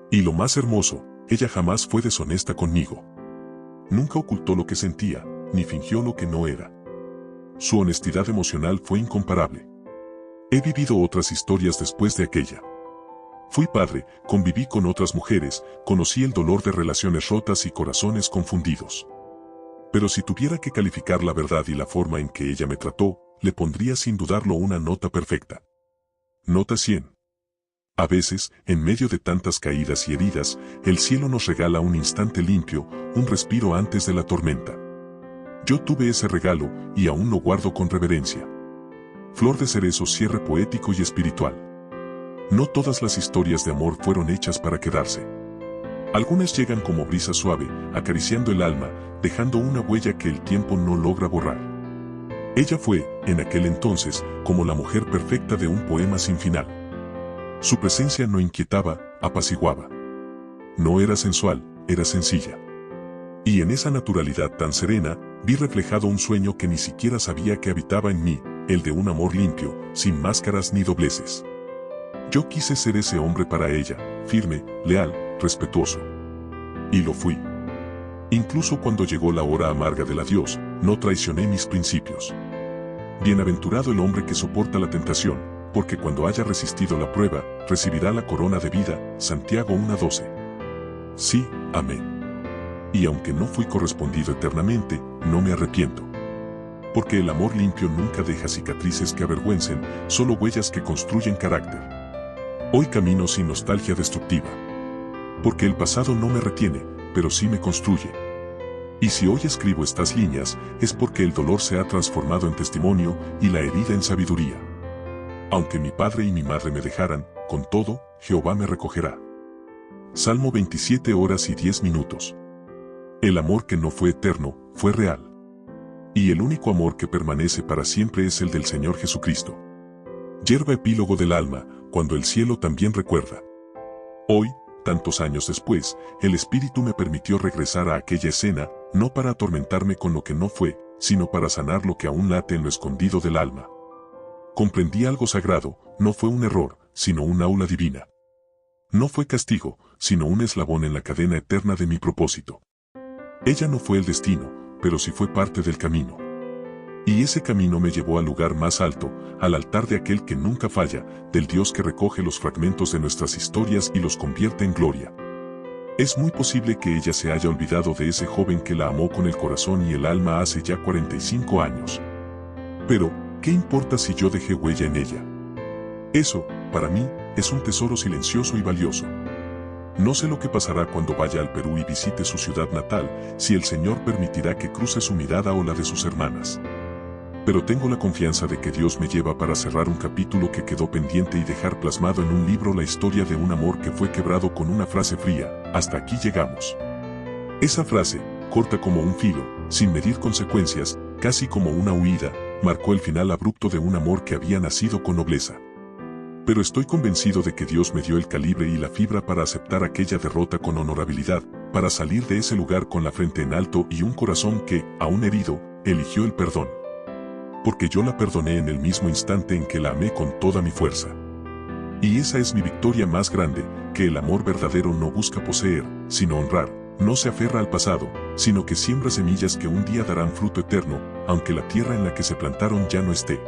[SPEAKER 1] Y lo más hermoso, ella jamás fue deshonesta conmigo. Nunca ocultó lo que sentía, ni fingió lo que no era. Su honestidad emocional fue incomparable. He vivido otras historias después de aquella. Fui padre, conviví con otras mujeres, conocí el dolor de relaciones rotas y corazones confundidos. Pero si tuviera que calificar la verdad y la forma en que ella me trató, le pondría sin dudarlo una nota perfecta. Nota 100. A veces, en medio de tantas caídas y heridas, el cielo nos regala un instante limpio, un respiro antes de la tormenta. Yo tuve ese regalo, y aún lo guardo con reverencia. Flor de cerezo, cierre poético y espiritual. No todas las historias de amor fueron hechas para quedarse. Algunas llegan como brisa suave, acariciando el alma, dejando una huella que el tiempo no logra borrar. Ella fue, en aquel entonces, como la mujer perfecta de un poema sin final. Su presencia no inquietaba, apaciguaba. No era sensual, era sencilla. Y en esa naturalidad tan serena, vi reflejado un sueño que ni siquiera sabía que habitaba en mí, el de un amor limpio, sin máscaras ni dobleces. Yo quise ser ese hombre para ella, firme, leal, respetuoso. Y lo fui. Incluso cuando llegó la hora amarga del adiós, no traicioné mis principios. Bienaventurado el hombre que soporta la tentación, porque cuando haya resistido la prueba, recibirá la corona de vida. Santiago 1:12. Sí, amén. Y aunque no fui correspondido eternamente, no me arrepiento. Porque el amor limpio nunca deja cicatrices que avergüencen, solo huellas que construyen carácter. Hoy camino sin nostalgia destructiva. Porque el pasado no me retiene, pero sí me construye. Y si hoy escribo estas líneas, es porque el dolor se ha transformado en testimonio y la herida en sabiduría. Aunque mi padre y mi madre me dejaran, con todo, Jehová me recogerá. Salmo 27 horas y 10 minutos. El amor que no fue eterno, fue real. Y el único amor que permanece para siempre es el del Señor Jesucristo. Yerba epílogo del alma, cuando el cielo también recuerda. Hoy, tantos años después, el Espíritu me permitió regresar a aquella escena, no para atormentarme con lo que no fue, sino para sanar lo que aún late en lo escondido del alma. Comprendí algo sagrado, no fue un error, sino un aula divina. No fue castigo, sino un eslabón en la cadena eterna de mi propósito. Ella no fue el destino, pero sí fue parte del camino. Y ese camino me llevó al lugar más alto, al altar de aquel que nunca falla, del Dios que recoge los fragmentos de nuestras historias y los convierte en gloria. Es muy posible que ella se haya olvidado de ese joven que la amó con el corazón y el alma hace ya 45 años. Pero, ¿qué importa si yo dejé huella en ella? Eso, para mí, es un tesoro silencioso y valioso. No sé lo que pasará cuando vaya al Perú y visite su ciudad natal, si el Señor permitirá que cruce su mirada o la de sus hermanas. Pero tengo la confianza de que Dios me lleva para cerrar un capítulo que quedó pendiente y dejar plasmado en un libro la historia de un amor que fue quebrado con una frase fría: hasta aquí llegamos. Esa frase, corta como un filo, sin medir consecuencias, casi como una huida, marcó el final abrupto de un amor que había nacido con nobleza. Pero estoy convencido de que Dios me dio el calibre y la fibra para aceptar aquella derrota con honorabilidad, para salir de ese lugar con la frente en alto y un corazón que, aún herido, eligió el perdón. Porque yo la perdoné en el mismo instante en que la amé con toda mi fuerza. Y esa es mi victoria más grande, que el amor verdadero no busca poseer, sino honrar, no se aferra al pasado, sino que siembra semillas que un día darán fruto eterno, aunque la tierra en la que se plantaron ya no esté.